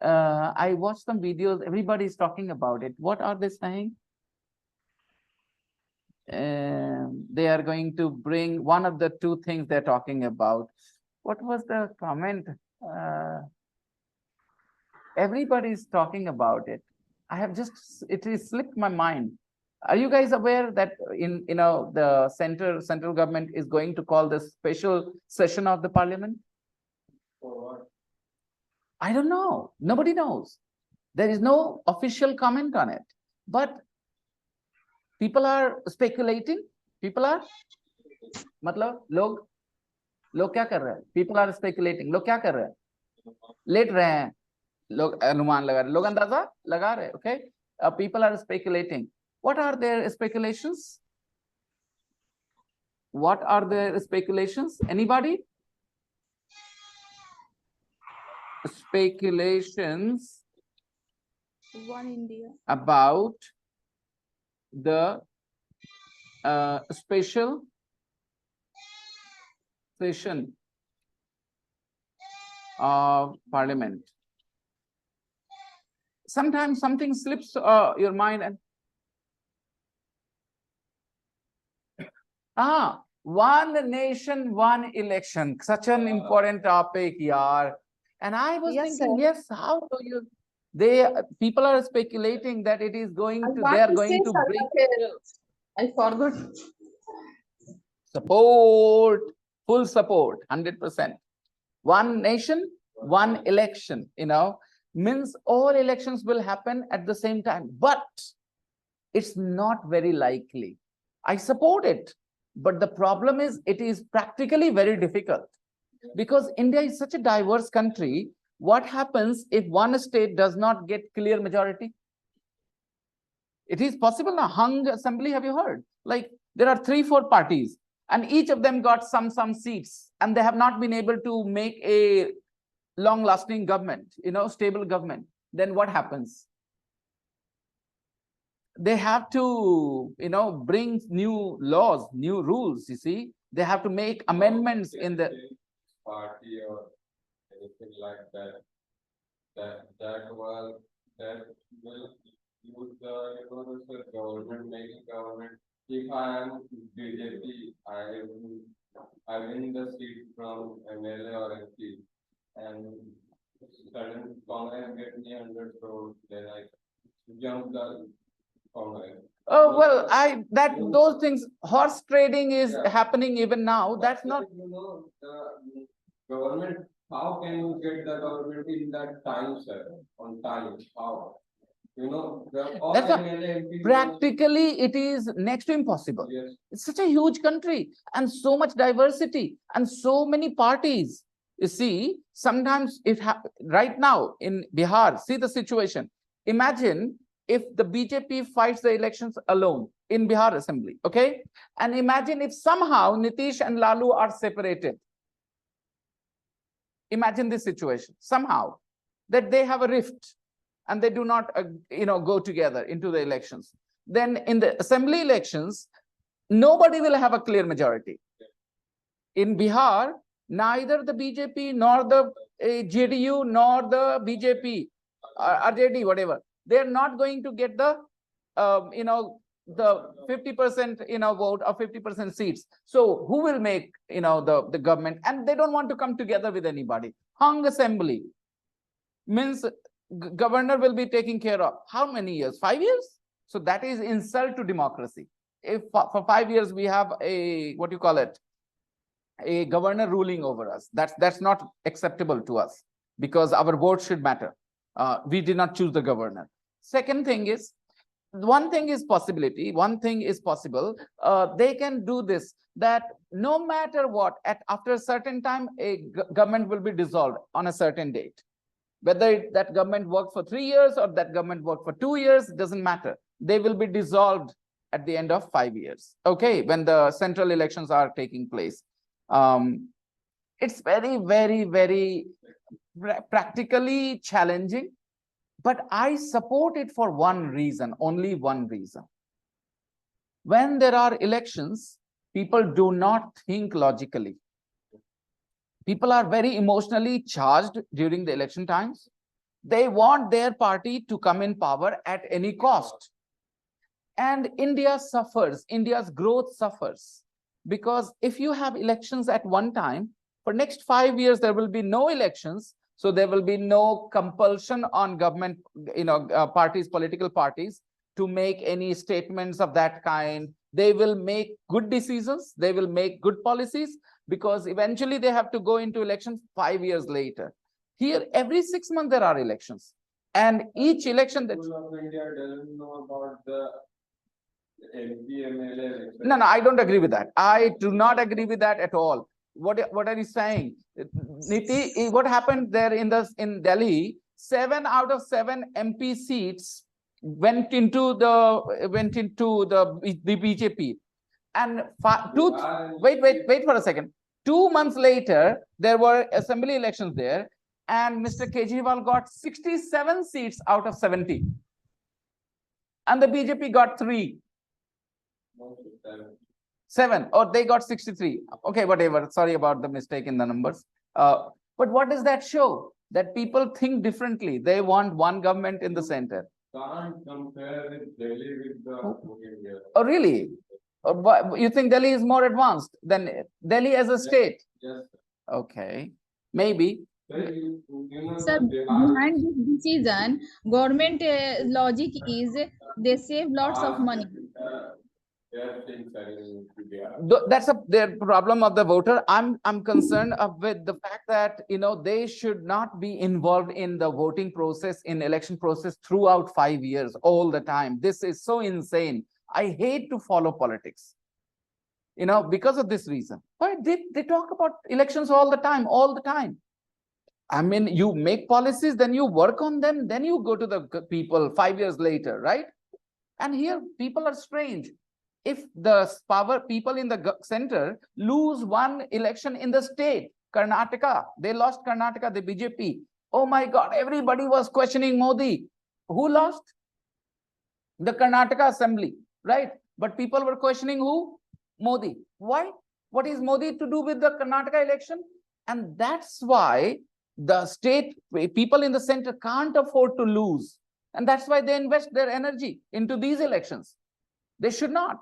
I watched some videos. Everybody is talking about it. What are they saying? They are going to bring one of the 2 things they're talking about. What was the comment? Everybody is talking about it. I have just, it is slipped my mind. Are you guys aware that in the central government is going to call this special session of the parliament? I don't know. Nobody knows. There is no official comment on it. But people are speculating. People are, मतलब लोग क्या कर रहे हैं? People are speculating. लोग क्या कर रहे हैं? लेट रहे हैं. लोग अनुमान लगा रहे हैं. लोग अंदाजा लगा रहे हैं. Okay? People are speculating. What are their speculations? What are their speculations? Anybody? Speculations
One India.
about the special session of parliament. Sometimes something slips your mind and one nation, one election. Such an important topic, yaar. And I was
Yes,
thinking,
sir.
yes, how do you? People are speculating that it is going to. They are going to bring
I forgot.
support, full support, 100%. One nation, one election. Means all elections will happen at the same time, but it's not very likely. I support it, but the problem is it is practically very difficult because India is such a diverse country. What happens if one state does not get clear majority? It is possible now. Hung assembly, have you heard? Like there are 3-4 parties and each of them got some seats and they have not been able to make a long-lasting government, stable government. Then what happens? They have to, bring new laws, new rules, you see. They have to make amendments in the
party or anything like that. That will use the government, making government. If I am BJP, I win the seat from MLA or MP, and sudden Congress get me 100 crores, then I jump the Congress.
Oh, well, those things, horse trading is happening even now. That's not.
The government, how can you get the government in that time, sir? On time, how?
That's practically it is next to impossible.
Yes.
It's such a huge country and so much diversity and so many parties. You see, sometimes right now in Bihar, see the situation. Imagine if the BJP fights the elections alone in Bihar assembly, okay? And imagine if somehow Nitish and Lalu are separated. Imagine this situation, somehow, that they have a rift and they do not, go together into the elections. Then in the assembly elections, nobody will have a clear majority. In Bihar, neither the BJP nor the JDU nor the BJP RJD, whatever, they're not going to get the, the 50%, vote or 50% seats. So who will make, the government? And they don't want to come together with anybody. Hung assembly means governor will be taking care of how many years? 5 years? So that is insult to democracy. If for 5 years we have a, what you call it, a governor ruling over us, that's not acceptable to us because our vote should matter. We did not choose the governor. Second thing is, one thing is possibility, one thing is possible. They can do this, that no matter what, after a certain time, a government will be dissolved on a certain date. Whether that government worked for 3 years or that government worked for 2 years, doesn't matter. They will be dissolved at the end of 5 years. Okay, when the central elections are taking place. It's very, very, very practically challenging, but I support it for one reason, only one reason. When there are elections, people do not think logically. People are very emotionally charged during the election times. They want their party to come in power at any cost. And India suffers, India's growth suffers. Because if you have elections at one time, for next 5 years, there will be no elections. So there will be no compulsion on government, parties, political parties. to make any statements of that kind. They will make good decisions. They will make good policies, because eventually they have to go into elections 5 years later. Here, every 6 months there are elections, and each election that
People of India doesn't know about the MP, MLA election.
no, I don't agree with that. I do not agree with that at all. What are you saying, Niti? What happened there in Delhi? 7 out of 7 MP seats went into the BJP, and wait for a second. 2 months later, there were assembly elections there, and Mr. Kejriwal got 67 seats out of 70, and the BJP got 3. 7, or they got 63. Okay, whatever. Sorry about the mistake in the numbers. But what does that show? That people think differently. They want one government in the center.
Can't compare with Delhi with the India.
Oh, really? You think Delhi is more advanced than Delhi as a state?
Yes.
Okay, maybe.
Sir, behind this decision, government logic is they save lots of money.
That's the problem of the voter. I'm concerned with the fact that they should not be involved in the voting process, in election process throughout 5 years all the time. This is so insane. I hate to follow politics, because of this reason. Why they talk about elections all the time. I mean, you make policies, then you work on them, then you go to the people 5 years later, right? And here people are strange. If the people in the center lose one election in the state, Karnataka, they lost Karnataka, the BJP. Oh my God, everybody was questioning Modi. Who lost? The Karnataka assembly, right? But people were questioning who? Modi. Why? What is Modi to do with the Karnataka election? And that's why the state people in the center can't afford to lose. And that's why they invest their energy into these elections. They should not.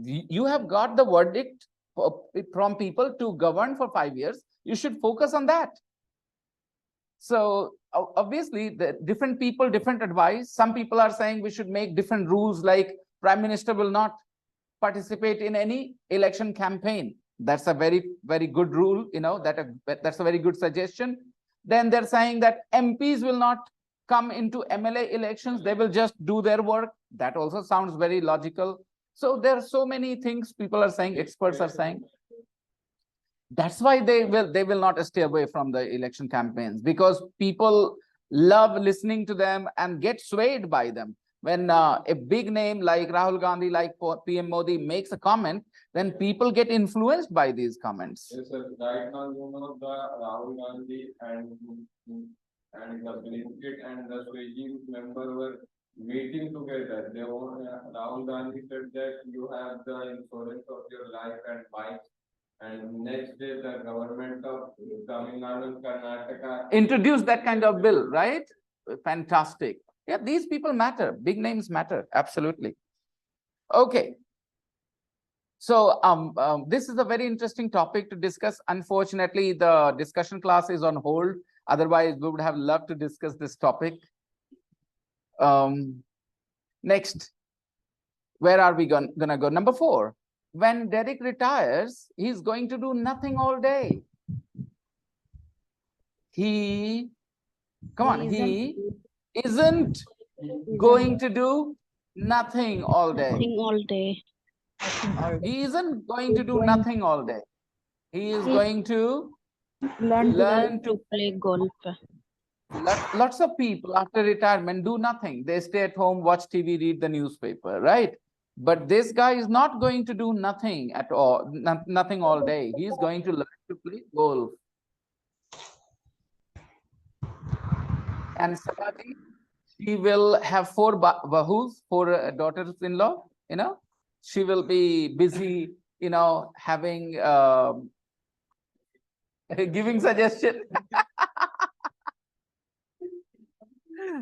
You have got the verdict from people to govern for 5 years. You should focus on that. So obviously, the different people, different advice. Some people are saying we should make different rules, like Prime Minister will not participate in any election campaign. That's a very, very good rule, that's a very good suggestion. Then they're saying that MPs will not come into MLA elections. They will just do their work. That also sounds very logical. So there are so many things people are saying, experts are saying. That's why they will not stay away from the election campaigns, because people love listening to them and get swayed by them. When a big name like Rahul Gandhi, like PM Modi makes a comment, then people get influenced by these comments.
Yes, sir. Right now, the Rahul Gandhi and the Blinket and the Swayze member were meeting together. Rahul Gandhi said that you have the insurance of your life and bikes. And next day, the government of Tamil Nadu and Karnataka
introduced that kind of bill, right? Fantastic. Yeah, these people matter. Big names matter. Absolutely. Okay. So this is a very interesting topic to discuss. Unfortunately, the discussion class is on hold. Otherwise, we would have loved to discuss this topic. Next, where are we gonna go? Number 4. When Derek retires, he's going to do nothing all day. He isn't going to do nothing all day. He isn't going to do nothing all day. He is going to learn to
play golf.
Lots of people after retirement do nothing. They stay at home, watch TV, read the newspaper, right? But this guy is not going to do nothing at all, nothing all day. He's going to learn to play golf. And Sabati, she will have 4 bahus, 4 daughters-in-law, She will be busy, having, giving suggestion.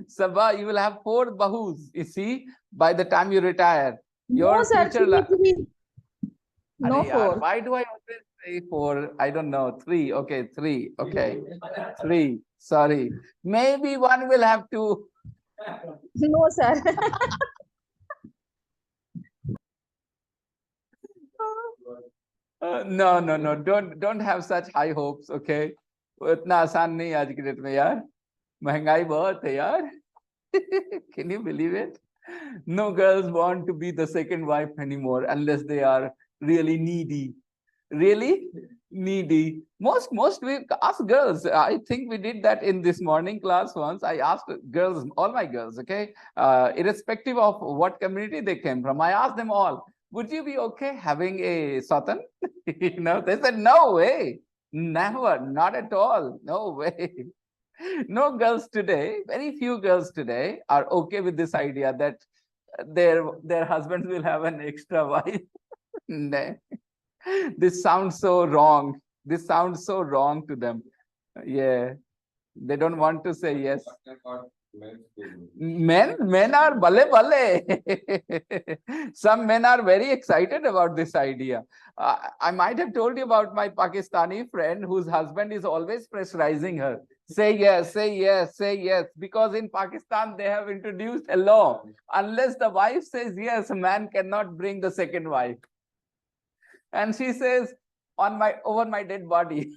Sabha, you will have 4 bahus, you see, by the time you retire. Your
No, sir.
future
No,
Arey
4.
why do I always say 4? I don't know. 3. Okay, 3. Okay. 3. Sorry. Maybe one will have 2.
No, sir.
No. Don't have such high hopes, okay? वो इतना आसान नहीं आज की date में यार, महंगाई बहुत है यार. Can you believe it? No girls want to be the second wife anymore unless they are really needy. Really needy. Most we ask girls. I think we did that in this morning class once. I asked girls, all my girls, okay, irrespective of what community they came from. I asked them all, would you be okay having a satan? They said no way, never, not at all, no way. No girls today, very few girls today are okay with this idea that their husbands will have an extra wife. This sounds so wrong. This sounds so wrong to them. Yeah, they don't want to say yes. Men are bale. Some men are very excited about this idea. I might have told you about my Pakistani friend whose husband is always pressurizing her. Say yes, say yes, say yes. Because in Pakistan, they have introduced a law. Unless the wife says yes, a man cannot bring the second wife. And she says, over my dead body.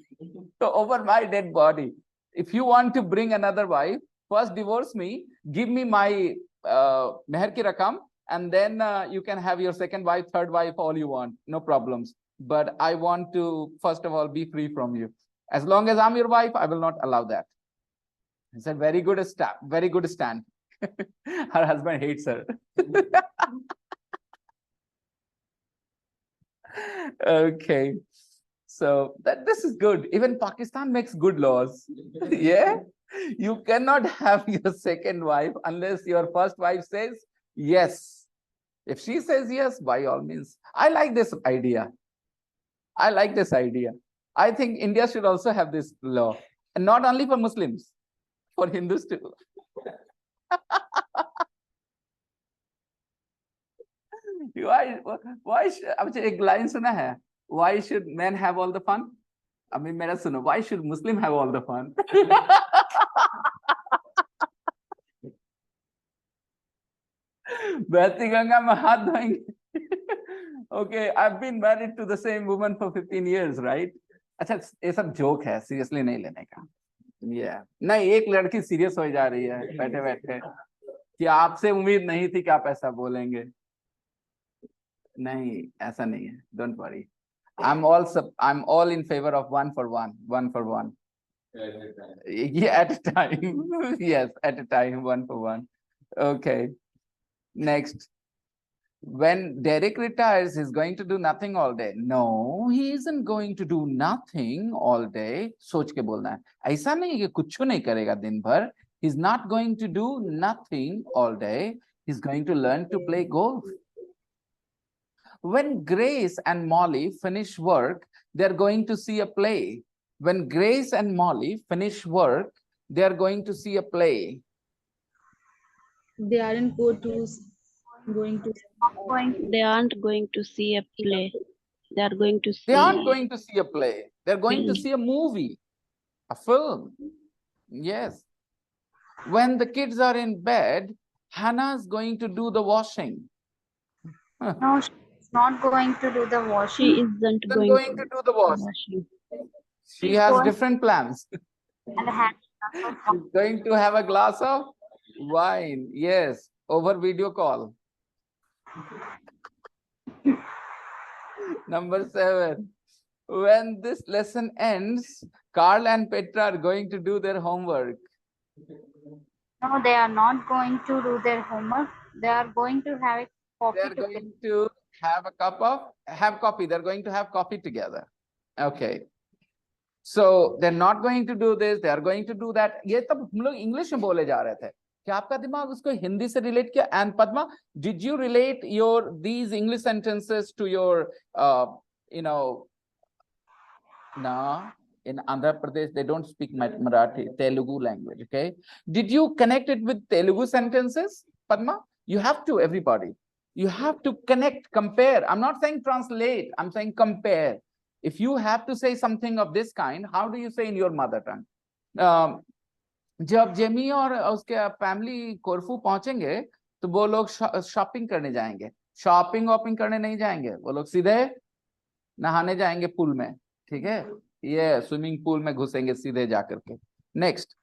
So over my dead body. If you want to bring another wife, first divorce me, give me my meher ki rakam, and then you can have your second wife, third wife, all you want, no problems. But I want to, first of all, be free from you. As long as I'm your wife, I will not allow that. He said, very good stand. Her husband hates her. Okay. So this is good. Even Pakistan makes good laws. Yeah. You cannot have your second wife unless your first wife says yes. If she says yes, by all means. I like this idea. I think India should also have this law. And not only for Muslims, for Hindus too. Why एक line सुना है? Why should men have all the fun? अभी मेरा सुनो. Why should Muslim have all the fun? बहती गंगा में हाथ धोएंगे. Okay, I've been married to the same woman for 15 years, right? अच्छा, ये सब जोक है, सीरियसली नहीं लेने का. Yeah. नहीं, एक लड़की सीरियस हो जा रही है बैठे बैठे कि आपसे उम्मीद नहीं थी कि आप ऐसा बोलेंगे. नहीं, ऐसा नहीं है. Don't worry. I'm all in favor of one for one. Yeah, at a time. Yes, at a time, one for one. Okay. Next. When Derek retires, he's going to do nothing all day. No, he isn't going to do nothing all day. सोच के बोलना है. ऐसा नहीं कि कुछ नहीं करेगा दिन भर. He's not going to do nothing all day. He's going to learn to play golf. When Grace and Molly finish work, they're going to see a play. When Grace and Molly finish work, they're going to see a play.
They aren't going to
They aren't going to see a play. They are going to see.
They aren't going to see a play. They're going to see a movie, a film. Yes. When the kids are in bed, Hannah's going to do the washing.
No, she's not going to do the washing. She isn't
She's going to do the washing. She has different plans.
And has
She's going to have a glass of wine. Yes, over video call. Number 7. When this lesson ends, Carl and Petra are going to do their homework.
No, they are not going to do their homework. They are going to have a coffee.
They're going to have coffee. They're going to have coffee together. Okay. So they're not going to do this. They are going to do that. ये तब हम लोग English में बोले जा रहे थे. क्या आपका दिमाग उसको हिंदी से रिलेट किया? And Padma, did you relate these English sentences to your no, in Andhra Pradesh they don't speak Marathi, Telugu language. Okay, did you connect it with Telugu sentences, Padma? You have to, everybody. You have to connect, compare. I'm not saying translate. I'm saying compare. If you have to say something of this kind, how do you say in your mother tongue? जब Jamie और उसके family कोरफू पहुंचेंगे तो वो लोग shopping करने जाएंगे. Shopping करने नहीं जाएंगे. वो लोग सीधे नहाने जाएंगे पूल में, ठीक है, ये स्विमिंग पूल में घुसेंगे सीधे जाकर के। नेक्स्ट,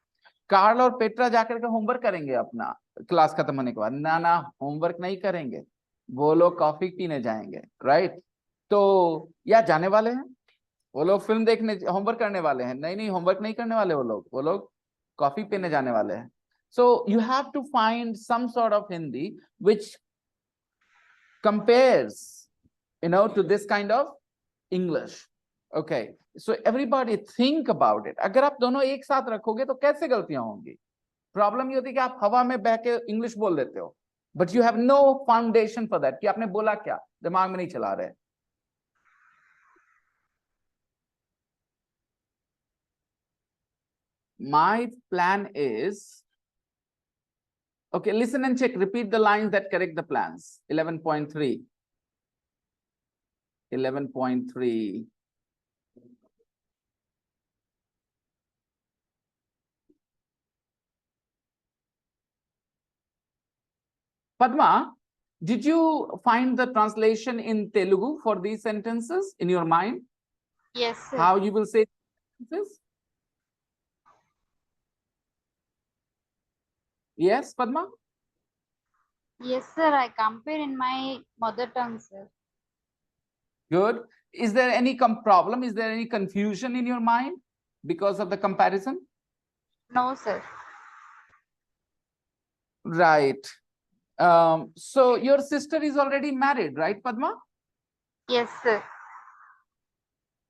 कार्ल और पेट्रा जाकर के होमवर्क करेंगे अपना क्लास खत्म होने के बाद। ना ना, होमवर्क नहीं करेंगे, वो लोग कॉफी पीने जाएंगे, राइट। तो या जाने वाले हैं, वो लोग फिल्म देखने, होमवर्क करने वाले हैं। नहीं नहीं, होमवर्क नहीं करने वाले वो लोग कॉफी पीने जाने वाले हैं। So you have to find some sort of Hindi which compares, to this kind of English. Okay, so everybody think about it. अगर आप दोनों एक साथ रखोगे तो कैसे गलतियां होंगी? प्रॉब्लम ये होती है कि आप हवा में बह के इंग्लिश बोल देते हो, but you have no foundation for that, कि आपने बोला क्या, दिमाग में नहीं चला रहे। My plan is, okay, listen and check, repeat the lines that correct the plans. 11.3. 11.3. Padma, did you find the translation in Telugu for these sentences in your mind?
Yes, sir.
How you will say sentences? Yes, Padma?
Yes, sir. I compare in my mother tongue, sir.
Good. Is there any problem? Is there any confusion in your mind because of the comparison?
No, sir.
Right. So your sister is already married, right, Padma?
Yes, sir.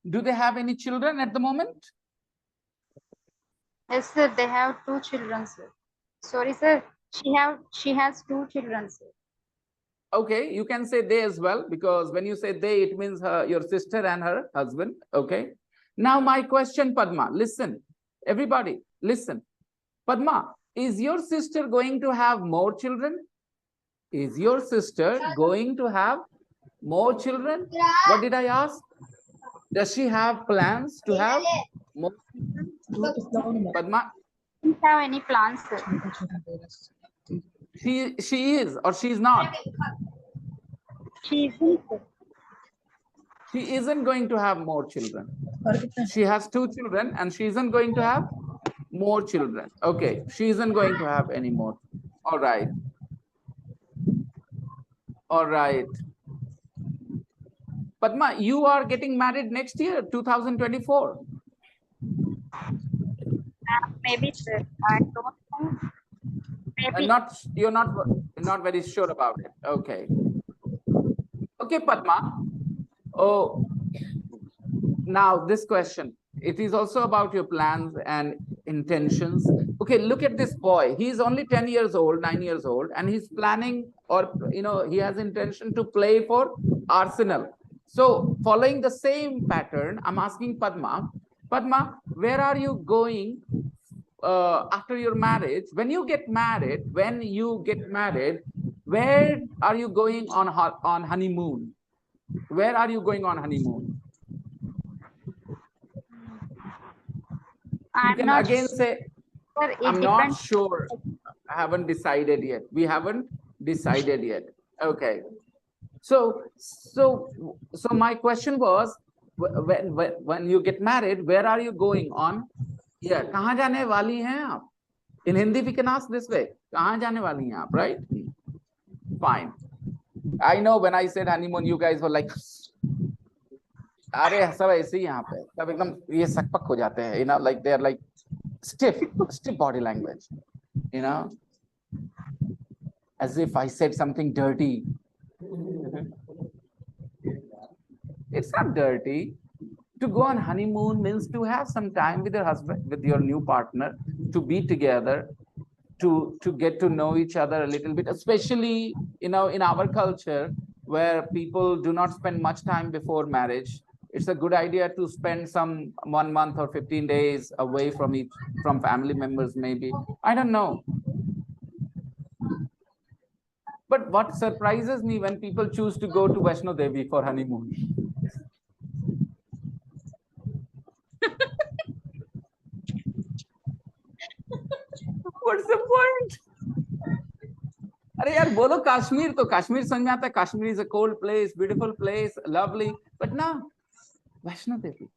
Do they have any children at the moment?
Yes, sir. They have 2 children, sir. Sorry, sir. She has 2 children, sir.
Okay, you can say they as well, because when you say they, it means your sister and her husband. Okay. Now my question, Padma, listen, everybody, listen. Padma, is your sister going to have more children? Is your sister going to have more children? What did I ask? Does she have plans to have more children? Padma,
Don't have any plans, sir.
she is or she is not?
She isn't, sir.
She isn't going to have more children. She has 2 children and she isn't going to have more children. Okay, she isn't going to have any more. All right. All right. Padma, you are getting married next year, 2024.
Maybe, sir. I don't know. Maybe.
You're not very sure about it. Okay. Okay, Padma. Oh, now this question, it is also about your plans and intentions. Okay, look at this boy. He's only 10 years old, 9 years old, and he's planning, or he has intention to play for Arsenal. So following the same pattern, I'm asking Padma, where are you going after your marriage? When you get married, where are you going on honeymoon? Where are you going on honeymoon? You can again say, I'm not sure. I haven't decided yet. We haven't decided yet. Okay. So my question was, when you get married, where are you going on? Yeah, कहाँ जाने वाली हैं आप? In Hindi we can ask this way. कहाँ जाने वाली हैं आप? Right? Fine. I know when I said honeymoon, you guys were like, अरे सब ऐसे ही यहाँ पे सब एकदम ये सकपक हो जाते हैं, like they are like stiff body language, as if I said something dirty. It's not dirty. To go on honeymoon means to have some time with your husband, with your new partner, to be together, to get to know each other a little bit, especially in our culture where people do not spend much time before marriage. It's a good idea to spend some 1 month or 15 days away from family members, maybe. I don't know. But what surprises me when people choose to go to Vaishno Devi for honeymoon. What's the point? अरे यार बोलो काश्मीर, तो काश्मीर समझ में आता है. Kashmir is a cold place, beautiful place, lovely, but no, Vaishnav Devi.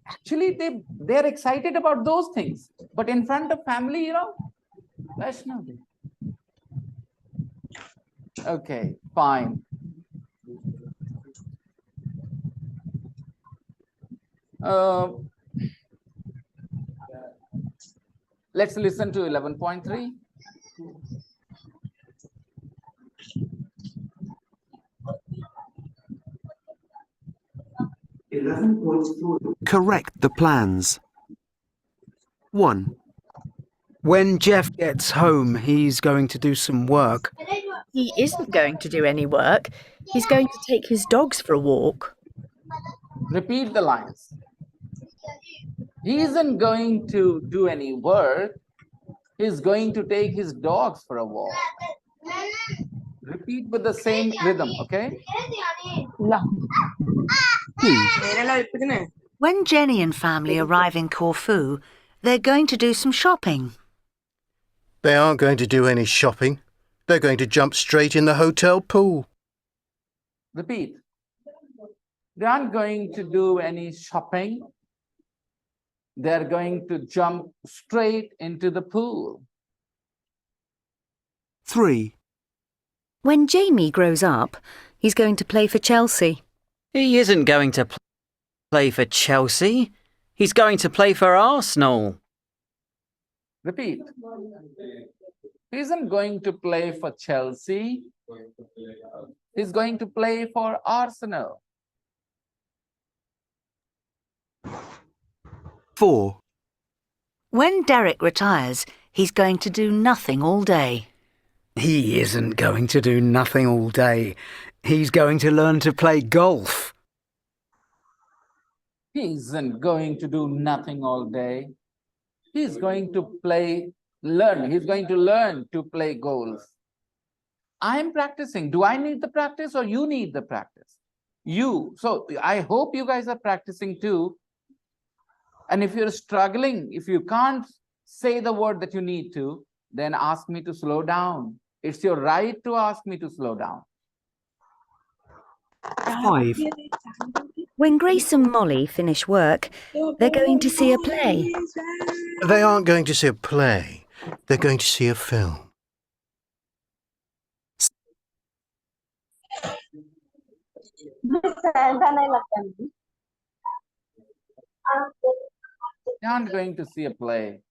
Actually, they're excited about those things, but in front of family, you know, Vaishnav Devi. Okay, fine. Let's listen to 11.3.
Correct the plans. 1. When Jeff gets home, he's going to do some work.
He isn't going to do any work. He's going to take his dogs for a walk.
Repeat the lines. He isn't going to do any work. He's going to take his dogs for a walk. Repeat with the same rhythm, okay?
2.
When Jenny and family arrive in Corfu, they're going to do some shopping.
They aren't going to do any shopping. They're going to jump straight in the hotel pool.
Repeat. They aren't going to do any shopping. They're going to jump straight into the pool.
3.
When Jamie grows up, he's going to play for Chelsea.
He isn't going to play for Chelsea. He's going to play for Arsenal.
Repeat. He isn't going to play for Chelsea. He's going to play for Arsenal.
4.
When Derek retires, he's going to do nothing all day.
He isn't going to do nothing all day. He's going to learn to play golf.
He isn't going to do nothing all day. He's going to learn. He's going to learn to play golf. I'm practicing. Do I need the practice or you need the practice? You. So I hope you guys are practicing too. And if you're struggling, if you can't say the word that you need to, then ask me to slow down. It's your right to ask me to slow down.
5.
When Grace and Molly finish work, they're going to see a play.
They aren't going to see a play. They're going to see a film.
'They aren't going to see a play.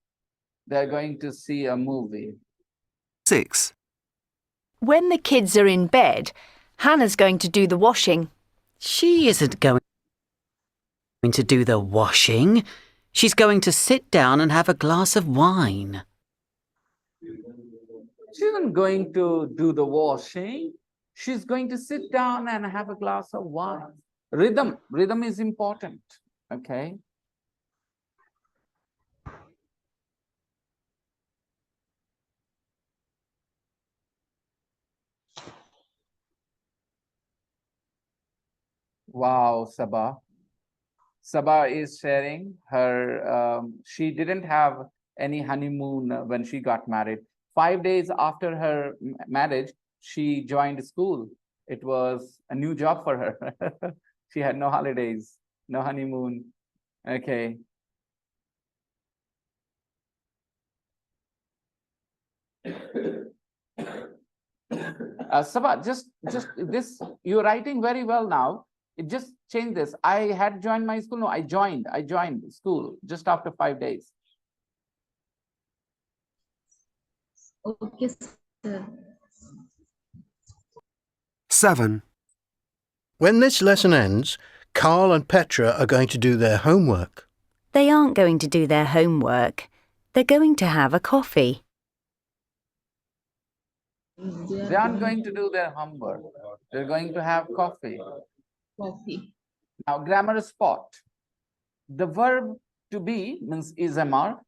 They're going to see a movie.
6.
When the kids are in bed, Hannah's going to do the washing.
She isn't going to do the washing. She's going to sit down and have a glass of wine.
She isn't going to do the washing. She's going to sit down and have a glass of wine. Rhythm. Rhythm is important. Okay. Wow, Sabah. Sabah is sharing her, she didn't have any honeymoon when she got married. 5 days after her marriage, she joined school. It was a new job for her. She had no holidays, no honeymoon. Okay. Sabah, just this, you're writing very well now. It just changed this. I had joined my school. No, I joined school just after 5 days.
Okay, sir.
7.
When this lesson ends, Carl and Petra are going to do their homework.
They aren't going to do their homework. They're going to have a coffee.
They aren't going to do their homework. They're going to have coffee.
Coffee.
Now, grammar spot. The verb to be means is-mr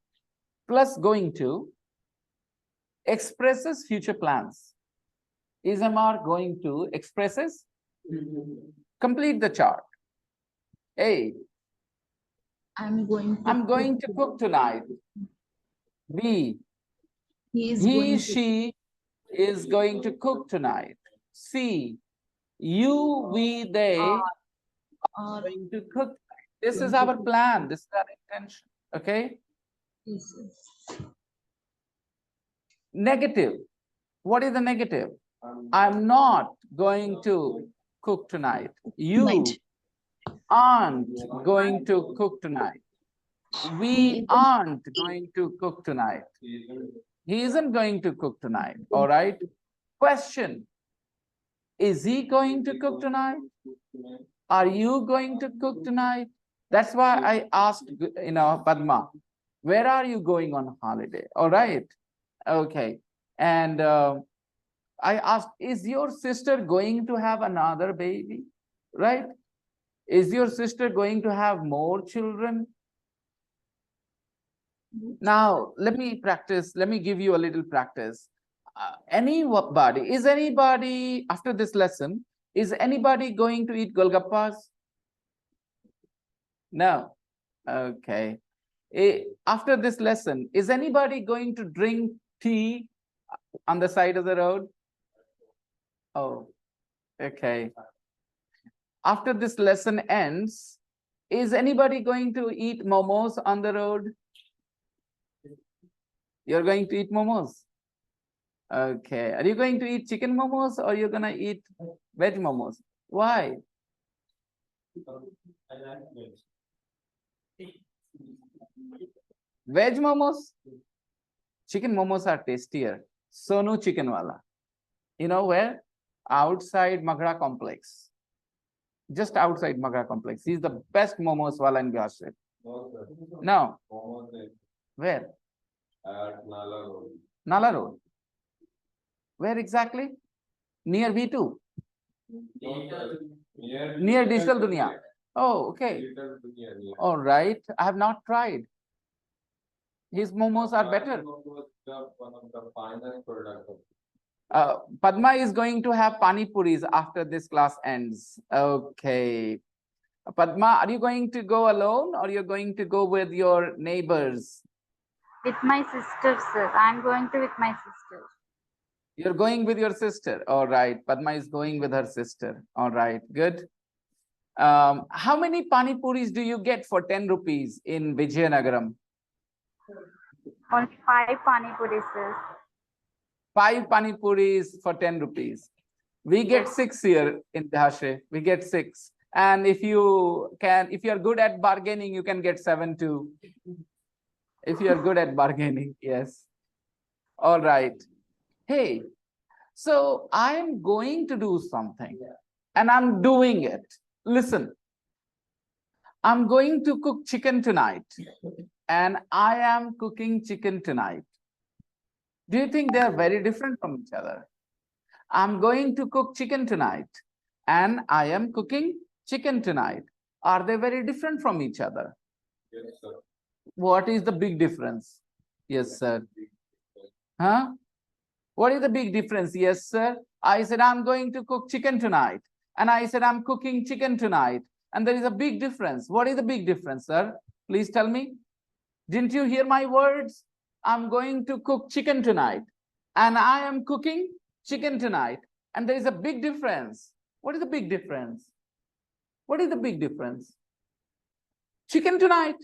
plus going to expresses future plans. Is-mr going to expresses. Complete the chart. A.
I'm
going to cook tonight. B. He, she is going to cook tonight. C. You, we, they
Or
going to cook. This is our plan. This is our intention. Okay.
yes, yes.
Negative. What is the negative? I'm not going to cook tonight. You aren't going to cook tonight. We aren't going to cook tonight. He isn't going to cook tonight. All right. Question. Is he going to cook tonight? Are you going to cook tonight? That's why I asked, Padma, where are you going on holiday? All right. Okay. And I asked, is your sister going to have another baby? Right? Is your sister going to have more children? Now, let me practice. Let me give you a little practice. Is anybody, after this lesson, is anybody going to eat golgappas? No. Okay. After this lesson, is anybody going to drink tea on the side of the road? Oh, okay. After this lesson ends, is anybody going to eat momos on the road? You're going to eat momos? Okay. Are you going to eat chicken momos or you're going to eat veg momos? Why? Veg momos? Chicken momos are tastier. Sonu chicken wala. You know where? Outside Maghra complex. Just outside Maghra complex. He's the best momos wala in Bihar. No. Where?
At Nala Road.
Nala Road. Where exactly? Near V2? Near Digital Dunia. Oh, okay. All right. I have not tried. His momos are better.
One of the finest products.
Padma is going to have pani puris after this class ends. Okay. Padma, are you going to go alone or you're going to go with your neighbors?
With my sister, sir. I'm going to with my sister.
You're going with your sister. All right. Padma is going with her sister. All right. Good. How many pani puris do you get for 10 rupees in Vijayanagaram?
Only 5 pani puris, sir.
5 pani puris for 10 rupees. We get 6 here in Dhashe. We get 6. And if you're good at bargaining, you can get 7 too. If you're good at bargaining, yes. All right. Hey, so I'm going to do something and I'm doing it. Listen, I'm going to cook chicken tonight and I am cooking chicken tonight. Do you think they're very different from each other? I'm going to cook chicken tonight and I am cooking chicken tonight. Are they very different from each other?
Yes, sir.
What is the big difference? Yes, sir. Huh? What is the big difference? Yes, sir. I said, I'm going to cook chicken tonight. And I said, I'm cooking chicken tonight. And there is a big difference. What is the big difference, sir? Please tell me. Didn't you hear my words? I'm going to cook chicken tonight. And I am cooking chicken tonight. And there is a big difference. What is the big difference? What is the big difference? Chicken tonight.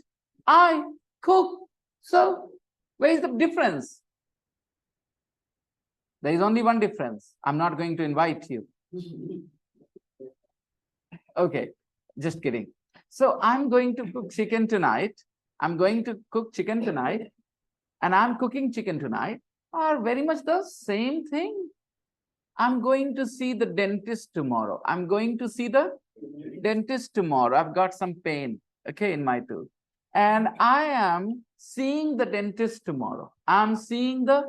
I cook. So where is the difference? There is only one difference. I'm not going to invite you. Okay, just kidding. So I'm going to cook chicken tonight. I'm going to cook chicken tonight. And I'm cooking chicken tonight are very much the same thing. I'm going to see the dentist tomorrow. I'm going to see the dentist tomorrow. I've got some pain, okay, in my tooth. And I am seeing the dentist tomorrow. I'm seeing the...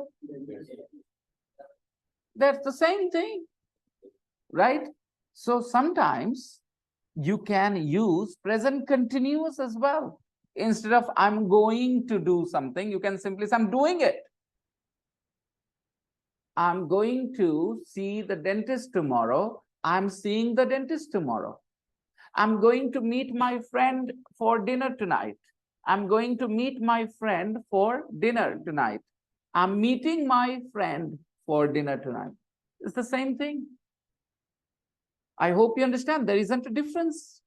That's the same thing, right? So sometimes you can use present continuous as well. Instead of I'm going to do something, you can simply say I'm doing it. I'm going to see the dentist tomorrow. I'm seeing the dentist tomorrow. I'm going to meet my friend for dinner tonight. I'm going to meet my friend for dinner tonight. I'm meeting my friend for dinner tonight. It's the same thing. I hope you understand there isn't a difference.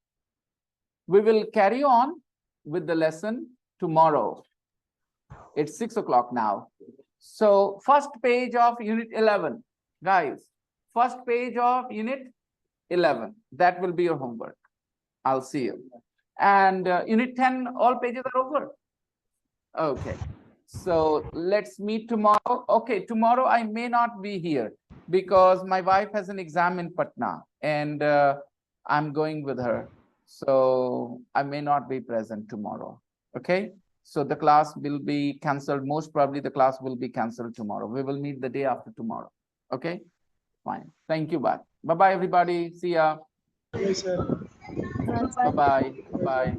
We will carry on with the lesson tomorrow. It's 6 o'clock now. So first page of unit 11, guys, first page of unit 11, that will be your homework. I'll see you. And unit 10, all pages are over. Okay, so let's meet tomorrow. Okay, tomorrow I may not be here because my wife has an exam in Patna and I'm going with her. So I may not be present tomorrow. Okay, so the class will be cancelled. Most probably the class will be cancelled tomorrow. We will meet the day after tomorrow. Okay, fine. Thank you. Bye. Bye-bye, everybody. See ya.
Yes, sir.
Bye-bye. Bye.